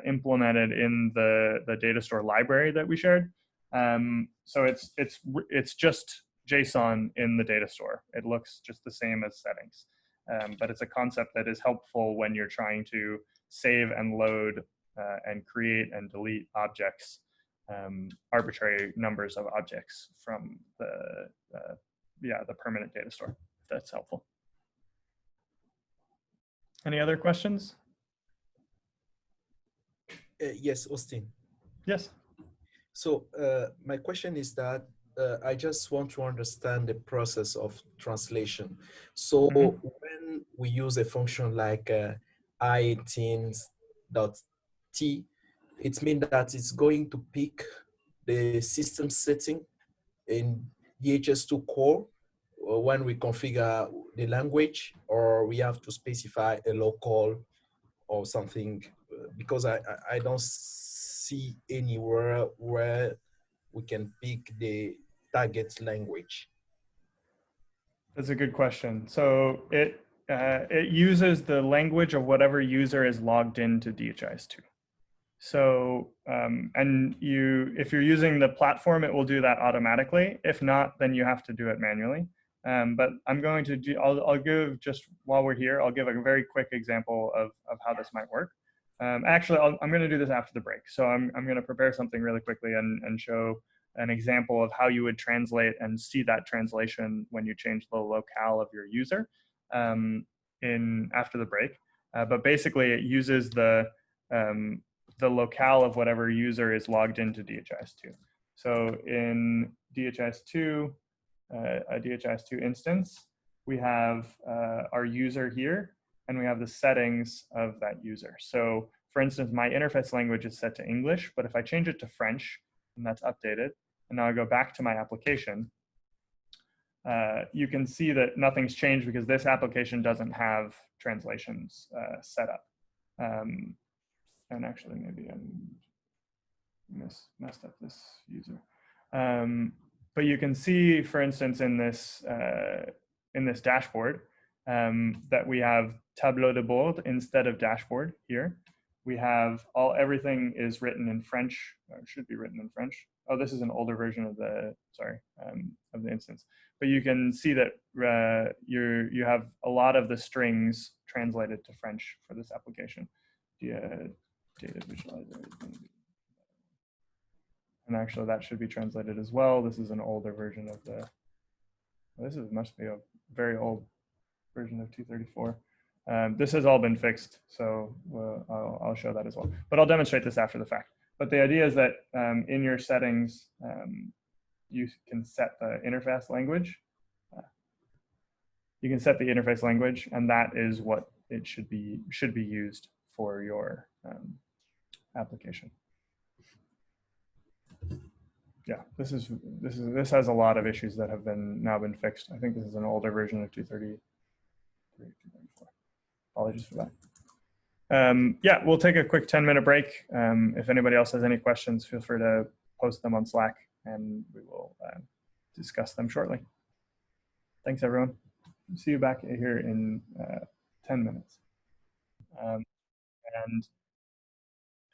implemented in the data store library that we shared. So it's just JSON in the data store. It looks just the same as settings, but it's a concept that is helpful when you're trying to save and load and create and delete objects, arbitrary numbers of objects from the permanent data store, if that's helpful. Any other questions? Yes, Austin. Yes. So my question is that I just want to understand the process of translation. So when we use a function like items.t, it means that it's going to pick the system setting in DHIS2 core when we configure the language, or we have to specify a local or something, because I don't see anywhere where we can pick the target language. That's a good question. So it uses the language of whatever user is logged into DHIS2. So and if you're using the platform, it will do that automatically. If not, then you have to do it manually. But I'm going to I'll give, just while we're here, I'll give a very quick example of how this might work. Actually, I'm going to do this after the break. So I'm going to prepare something really quickly and show an example of how you would translate and see that translation when you change the locale of your user after the break. But basically, it uses the locale of whatever user is logged into DHIS2. So in DHIS2, a DHIS2 instance, we have our user here, and we have the settings of that user. So for instance, my interface language is set to English, but if I change it to French, and that's updated, and now I go back to my application, you can see that nothing's changed because this application doesn't have translations set up. And actually, maybe I messed up this user. But you can see, for instance, in this dashboard, that we have tableau de bord instead of dashboard here. We have everything is written in French, or should be written in French. Oh, this is an older version of the of the instance. But you can see that you have a lot of the strings translated to French for this application. Data visualizer is going to be, and actually that should be translated as well. This is an older version of must be a very old version of 234. This has all been fixed, so I'll show that as well. But I'll demonstrate this after the fact. But the idea is that in your settings, you can set the interface language. You can set the interface language, and that is what it should be used for your application. Yeah, this has a lot of issues that have now been fixed. I think this is an older version of 2.33, 2.34. Apologies for that. Yeah, we'll take a quick 10-minute break. If anybody else has any questions, feel free to post them on Slack, and we will discuss them shortly. Thanks, everyone. See you back here in 10 minutes.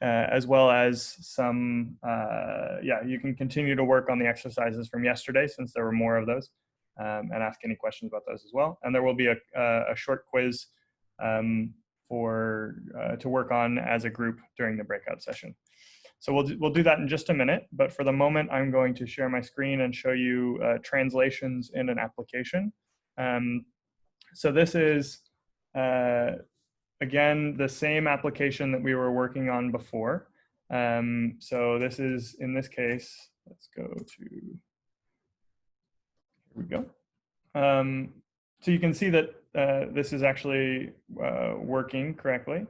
As well as some, yeah, you can continue to work on the exercises from yesterday since there were more of those, and ask any questions about those as well. And there will be a short quiz to work on as a group during the breakout session. So we'll do that in just a minute, but for the moment, I'm going to share my screen and show you translations in an application. So this is, again, the same application that we were working on before. So this is, in this case, let's go to, here we go. So you can see that this is actually working correctly.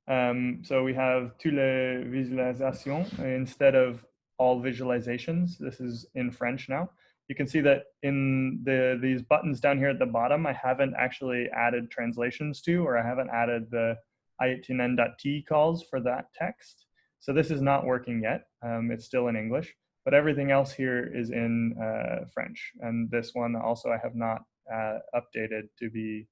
So we have toutes les visualisations instead of all visualizations. This is in French now. You can see that in these buttons down here at the bottom, I haven't actually added translations to, or I haven't added the i18n.t calls for that text. So this is not working yet. It's still in English, but everything else here is in French. And this one also I have not updated to be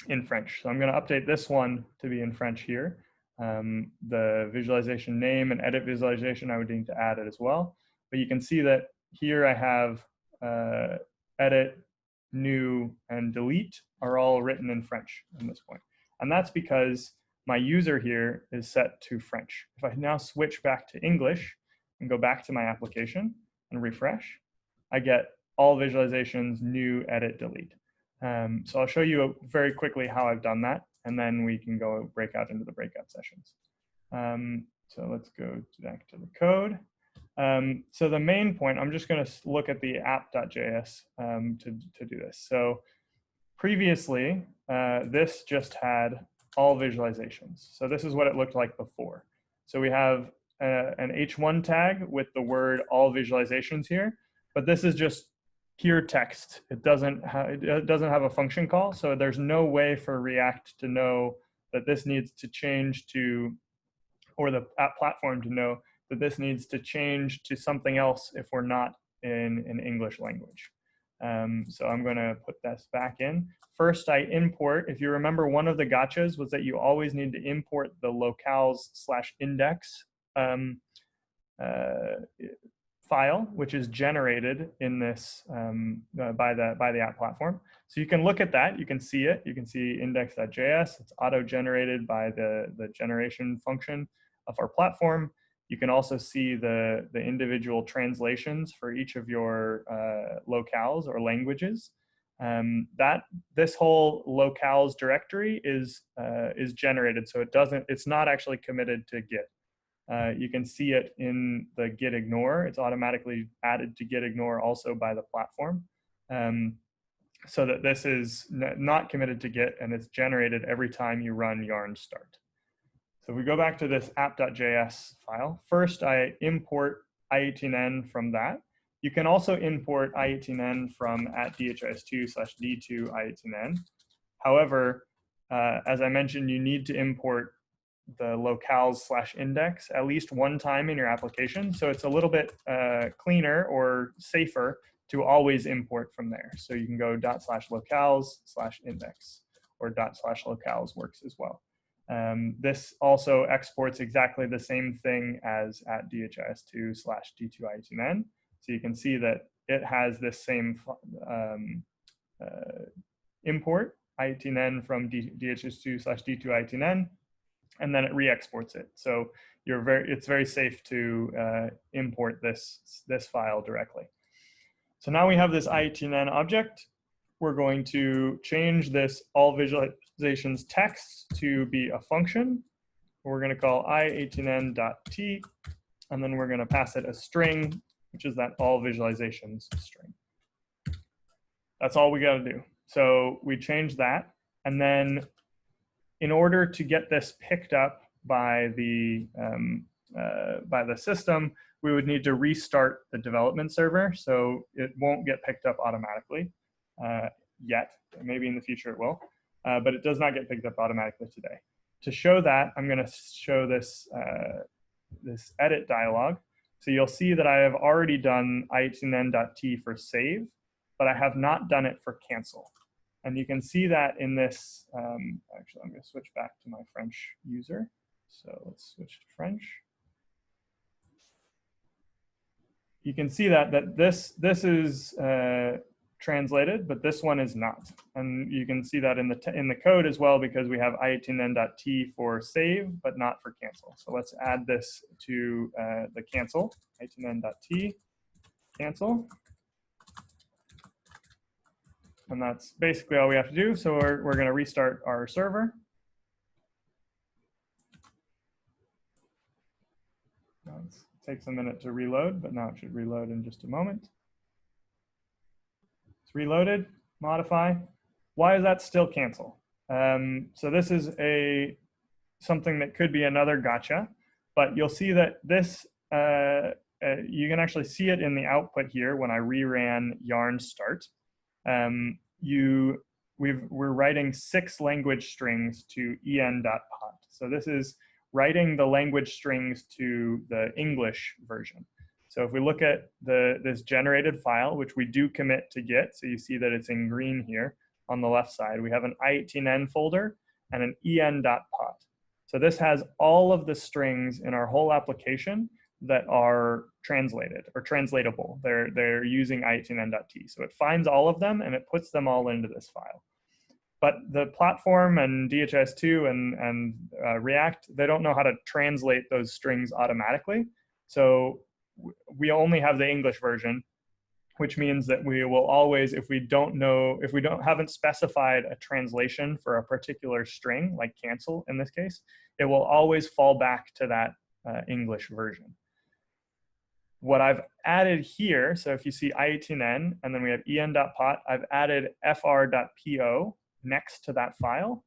in French. So I'm going to update this one to be in French here. The visualization name and edit visualization, I would need to add it as well. But you can see that here I have edit, new, and delete are all written in French at this point. And that's because my user here is set to French. If I now switch back to English and go back to my application and refresh, I get all visualizations, new, edit, delete. So I'll show you very quickly how I've done that, and then we can go break out into the breakout sessions. So let's go back to the code. So the main point, I'm just going to look at the app.js to do this. So previously, this just had all visualizations. So this is what it looked like before. So we have an H1 tag with the word all visualizations here, but this is just pure text. It doesn't have a function call, so there's no way for React to know that this needs to change to, or the app platform to know that this needs to change to something else if we're not in an English language. So I'm going to put this back in. First, I import. If you remember, one of the gotchas was that you always need to import the locales/index file, which is generated in this by the app platform. So you can look at that. You can see it. You can see index.js. It's auto-generated by the generation function of our platform. You can also see the individual translations for each of your locales or languages. This whole locales directory is generated, so it's not actually committed to Git. You can see it in the git ignore. It's automatically added to git ignore also by the platform, so that this is not committed to Git, and it's generated every time you run yarn start. So if we go back to this app.js file, first I import i18n from that. You can also import i18n from @dhis2/d2 i18n. However, as I mentioned, you need to import the locales/index at least one time in your application. So it's a little bit cleaner or safer to always import from there. So you can go ./locales/index or ./locales works as well. This also exports exactly the same thing as @dhis2/d2 i18n. So you can see that it has this same import i18n from dhis2/d2 i18n, and then it re-exports it. So it's very safe to import this file directly. So now we have this i18n object. We're going to change this all visualization's text to be a function. We're going to call i18n.t, and then we're going to pass it a string, which is that all visualizations string. That's all we got to do. So we change that, and then in order to get this picked up by the system, we would need to restart the development server. So it won't get picked up automatically yet. Maybe in the future it will, but it does not get picked up automatically today. To show that, I'm going to show this this edit dialog. So you'll see that I have already done i18n.t for save, but I have not done it for cancel. And you can see that in this, actually, I'm going to switch back to my French user. So let's switch to French. You can see that this is translated, but this one is not. And you can see that in the code as well, because we have i18n.t for save, but not for cancel. So let's add this to the cancel, i18n.t cancel. And that's basically all we have to do. So we're going to restart our server. It takes a minute to reload, but now it should reload in just a moment. It's reloaded, modify. Why is that still cancel? So this is something that could be another gotcha, but you'll see that this, you can actually see it in the output here when I reran yarn start. We're writing 6 language strings to en.pot. So this is writing the language strings to the English version. So if we look at this generated file, which we do commit to Git, so you see that it's in green here on the left side, we have an i18n folder and an en.pot. So this has all of the strings in our whole application that are translated or translatable. They're using i18n.t. So it finds all of them and it puts them all into this file. But the platform and DHIS2 and React, they don't know how to translate those strings automatically. So we only have the English version, which means that we will always, if we haven't specified a translation for a particular string, like cancel in this case, it will always fall back to that English version. What I've added here, so if you see i18n and then we have en.pot, I've added fr.po next to that file.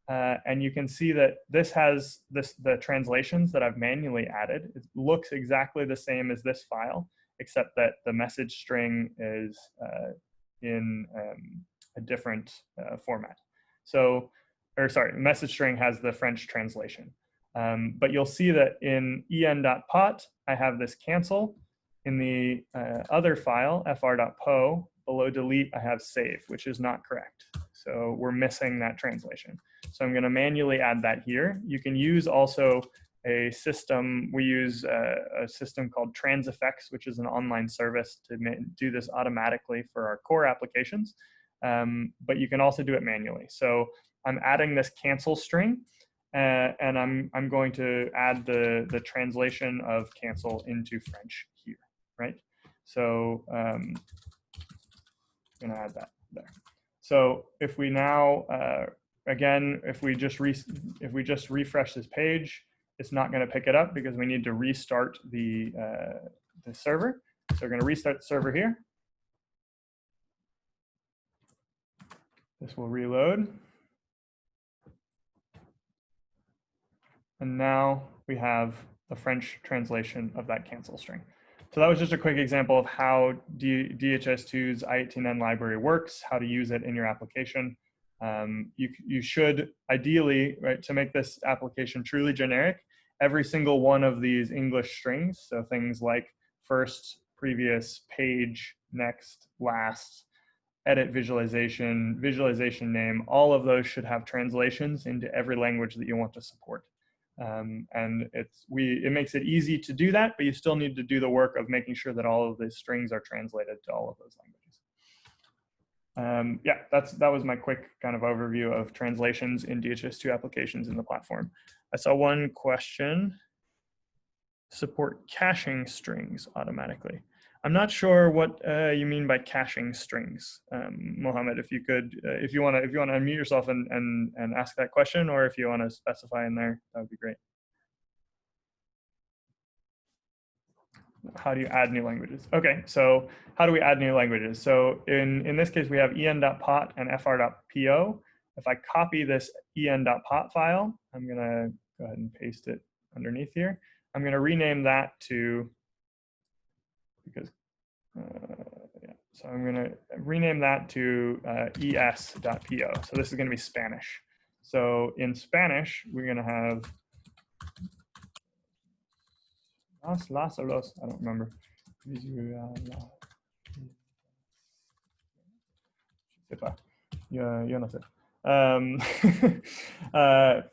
And you can see that this has the translations that I've manually added. It looks exactly the same as this file, except that the message string is in a different format. So, or sorry, message string has the French translation. But you'll see that in en.pot, I have this cancel. In the other file, fr.po, below delete, I have save, which is not correct. So we're missing that translation. So I'm going to manually add that here. You can use also a system. We use a system called TransFX, which is an online service to do this automatically for our core applications. But you can also do it manually. So I'm adding this cancel string, and I'm going to add the translation of cancel into French here, right? So I'm going to add that there. So if we now, again, if we just refresh this page, it's not going to pick it up because we need to restart the server. So we're going to restart the server here. This will reload. And now we have the French translation of that cancel string. So that was just a quick example of how DHIS2's i18n library works, how to use it in your application. You should ideally, right, to make this application truly generic, every single one of these English strings, so things like first, previous, page, next, last, edit visualization, visualization name, all of those should have translations into every language that you want to support. And it makes it easy to do that, but you still need to do the work of making sure that all of the strings are translated to all of those languages. Yeah, that was my quick kind of overview of translations in DHIS2 applications in the platform. I saw one question: support caching strings automatically. I'm not sure what you mean by caching strings, Mohammed. If you could, if you want to unmute yourself and ask that question, or if you want to specify in there, that would be great. How do you add new languages? Okay, so how do we add new languages? So in this case, we have en.pot and fr.po. If I copy this en.pot file, I'm gonna go ahead and paste it underneath here. I'm gonna rename that to, because, yeah, so I'm gonna rename that to es.po. So this is gonna be Spanish. So in Spanish, we're gonna have las o los, I don't remember. Yo no sé.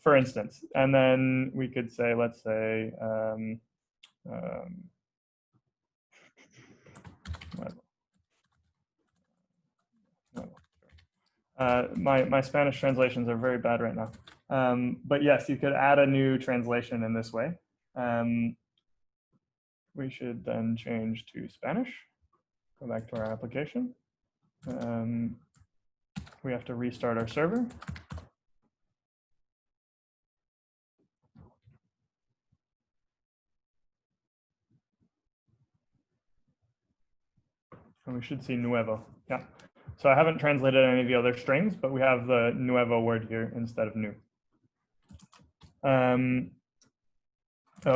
For instance, and then we could say, let's say, my Spanish translations are very bad right now. But yes, you could add a new translation in this way. We should then change to Spanish. Go back to our application. We have to restart our server. And we should see nuevo. Yeah. So I haven't translated any of the other strings, but we have the nuevo word here instead of new. Oh,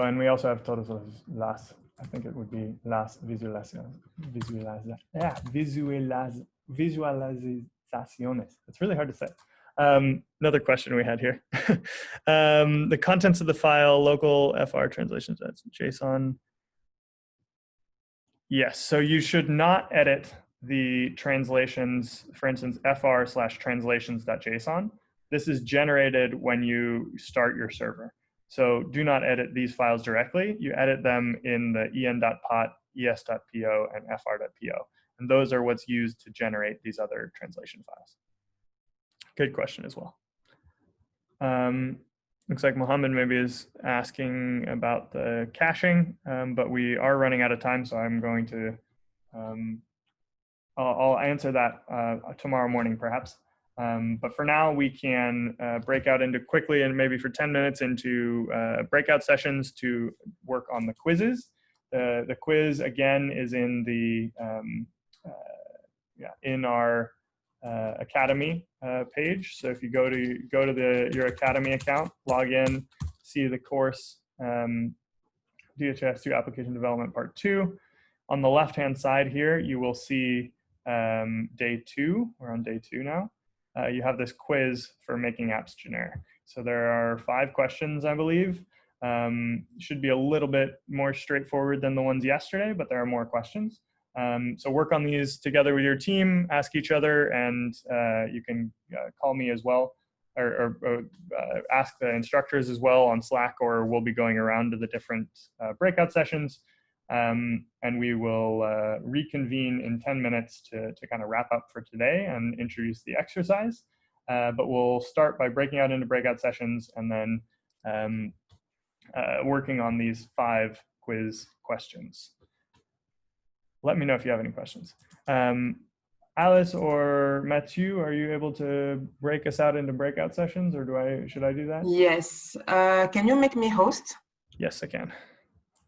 and we also have todas las. I think it would be las visualizaciones. It's really hard to say. Another question we had here. The contents of the file, local FR translations, that's JSON. Yes, so you should not edit the translations, for instance, fr/translations.json. This is generated when you start your server. So do not edit these files directly. You edit them in the en.pot, es.po, and fr.po. And those are what's used to generate these other translation files. Good question as well. Looks like Mohammed maybe is asking about the caching, but we are running out of time, so I'm going to, I'll answer that tomorrow morning perhaps. But for now, we can break out into quickly and maybe for 10 minutes into breakout sessions to work on the quizzes. The quiz again is in the in our Academy page. So if you go to your Academy account, log in, see the course DHIS2 Application Development Part 2. On the left-hand side here, you will see day 2. We're on day 2 now. You have this quiz for making apps generic. So there are 5 questions, I believe. Should be a little bit more straightforward than the ones yesterday, but there are more questions. So work on these together with your team, ask each other, and you can call me as well, or ask the instructors as well on Slack, or we'll be going around to the different breakout sessions. And we will reconvene in 10 minutes to kind of wrap up for today and introduce the exercise. But we'll start by breaking out into breakout sessions and then working on these 5 quiz questions. Let me know if you have any questions. Alice or Mathieu, are you able to break us out into breakout sessions, or should I do that? Yes. Can you make me host? Yes, I can.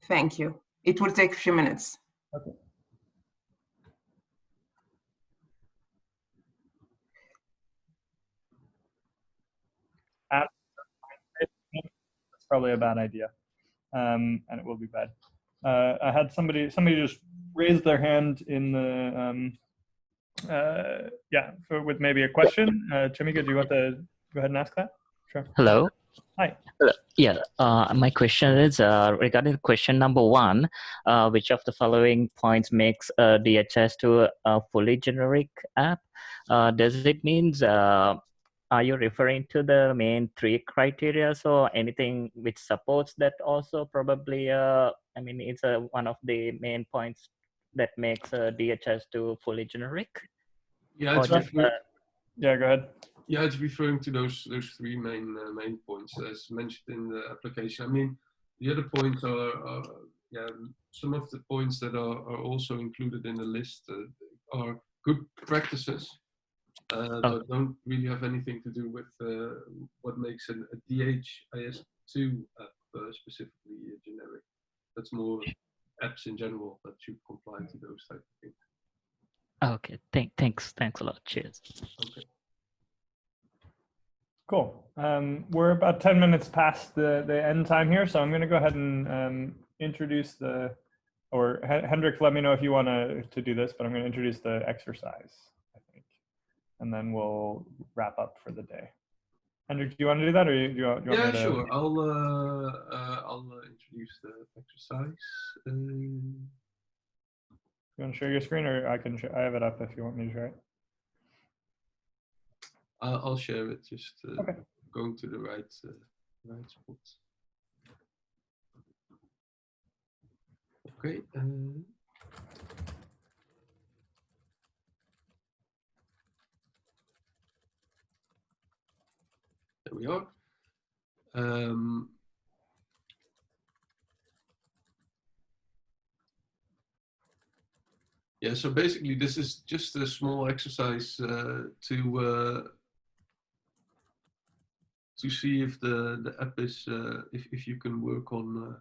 Thank you. It will take a few minutes. Okay. That's probably a bad idea, and it will be bad. I had somebody just raise their hand in the with maybe a question. Chamika, do you want to go ahead and ask that? Sure. Hello. Hi. Yeah, my question is regarding question number 1, which of the following points makes DHIS2 a fully generic app? Does it means, are you referring to the main 3 criteria? So anything which supports that also probably, I mean, it's one of the main points that makes DHIS2 fully generic? Yeah, it's yeah, go ahead. Yeah, it's referring to those 3 main points as mentioned in the application. I mean, the other points are yeah, some of the points that are also included in the list are good practices that don't really have anything to do with what makes a DHIS2 app specifically generic. That's more apps in general that should comply to those type of things. Okay, thanks a lot. Cheers. Okay. Cool. We're about 10 minutes past the end time here, so I'm going to go ahead and introduce or Hendrik, let me know if you want to do this, but I'm going to introduce the exercise, I think, and then we'll wrap up for the day. Hendrik, do you want to do that, or do you want me to? Sure. I'll introduce the exercise. You want to share your screen, or I have it up if you want me to share it. I'll share it. Just okay. Going to the right spot. Okay. There we are. Yeah, so basically this is just a small exercise to see if the app is, if you can work on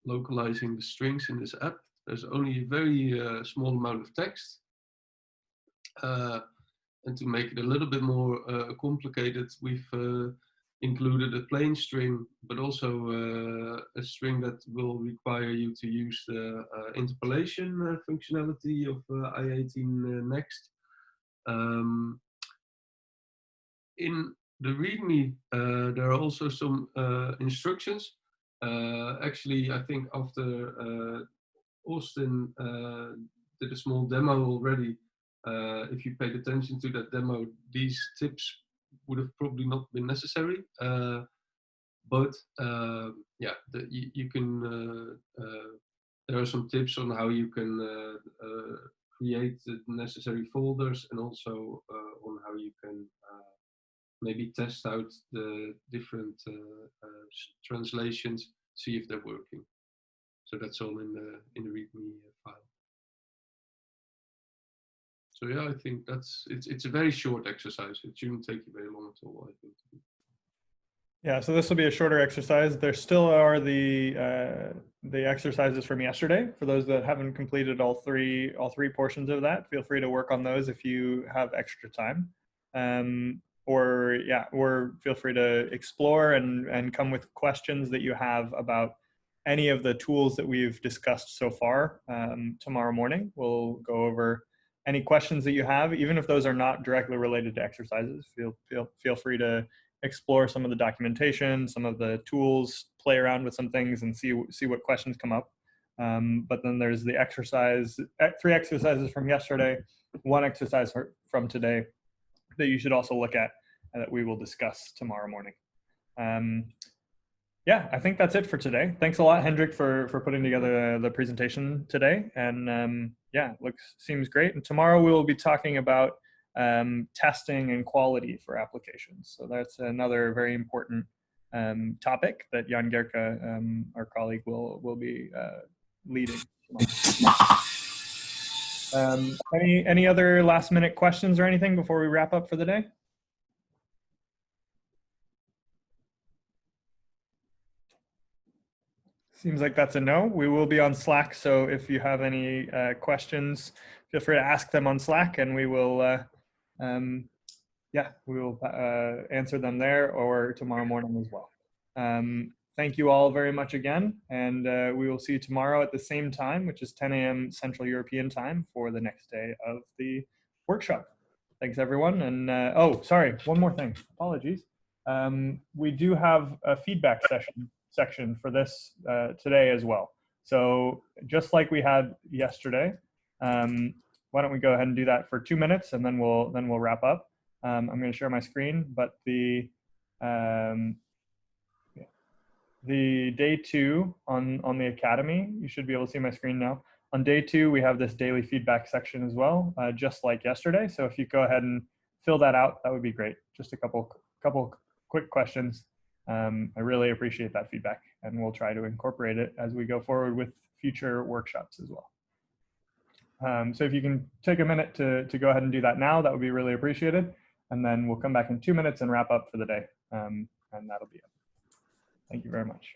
localizing the strings in this app. There's only a very small amount of text. And to make it a little bit more complicated, we've included a plain string, but also a string that will require you to use the interpolation functionality of I18 Next. In the README, there are also some instructions. Actually, I think after Austin did a small demo already, if you paid attention to that demo, these tips would have probably not been necessary. But yeah, you can, there are some tips on how you can create the necessary folders, and also on how you can maybe test out the different translations, see if they're working. So that's all in the README file. So yeah, I think it's a very short exercise. It shouldn't take you very long at all, I think. Yeah, so this will be a shorter exercise. There still are the exercises from yesterday. For those that haven't completed all three portions of that, feel free to work on those if you have extra time. Or feel free to explore and come with questions that you have about any of the tools that we've discussed so far. Tomorrow morning, we'll go over any questions that you have, even if those are not directly related to exercises. Feel free to explore some of the documentation, some of the tools, play around with some things, and see what questions come up. But then there's the exercise, 3 exercises from yesterday, 1 exercise from today that you should also look at and that we will discuss tomorrow morning. Yeah, I think that's it for today. Thanks a lot, Hendrik, for putting together the presentation today. And yeah, seems great. And tomorrow we will be talking about testing and quality for applications. So that's another very important topic that Jan Gerke, our colleague, will be leading tomorrow. Any other last minute questions or anything before we wrap up for the day? Seems like that's a no. We will be on Slack, so if you have any questions, feel free to ask them on Slack, and we will, answer them there or tomorrow morning as well. Thank you all very much again, and we will see you tomorrow at the same time, which is 10 a.m. Central European time for the next day of the workshop. Thanks, everyone. And oh, sorry, one more thing. Apologies. We do have a feedback section for this today as well. So just like we had yesterday, why don't we go ahead and do that for 2 minutes, and then we'll wrap up. I'm going to share my screen, but the day 2 on the Academy, you should be able to see my screen now. On day 2, we have this daily feedback section as well, just like yesterday. So if you go ahead and fill that out, that would be great. Just a couple quick questions. I really appreciate that feedback, and we'll try to incorporate it as we go forward with future workshops as well. So if you can take a minute to go ahead and do that now, that would be really appreciated. And then we'll come back in 2 minutes and wrap up for the day. And that'll be it. Thank you very much.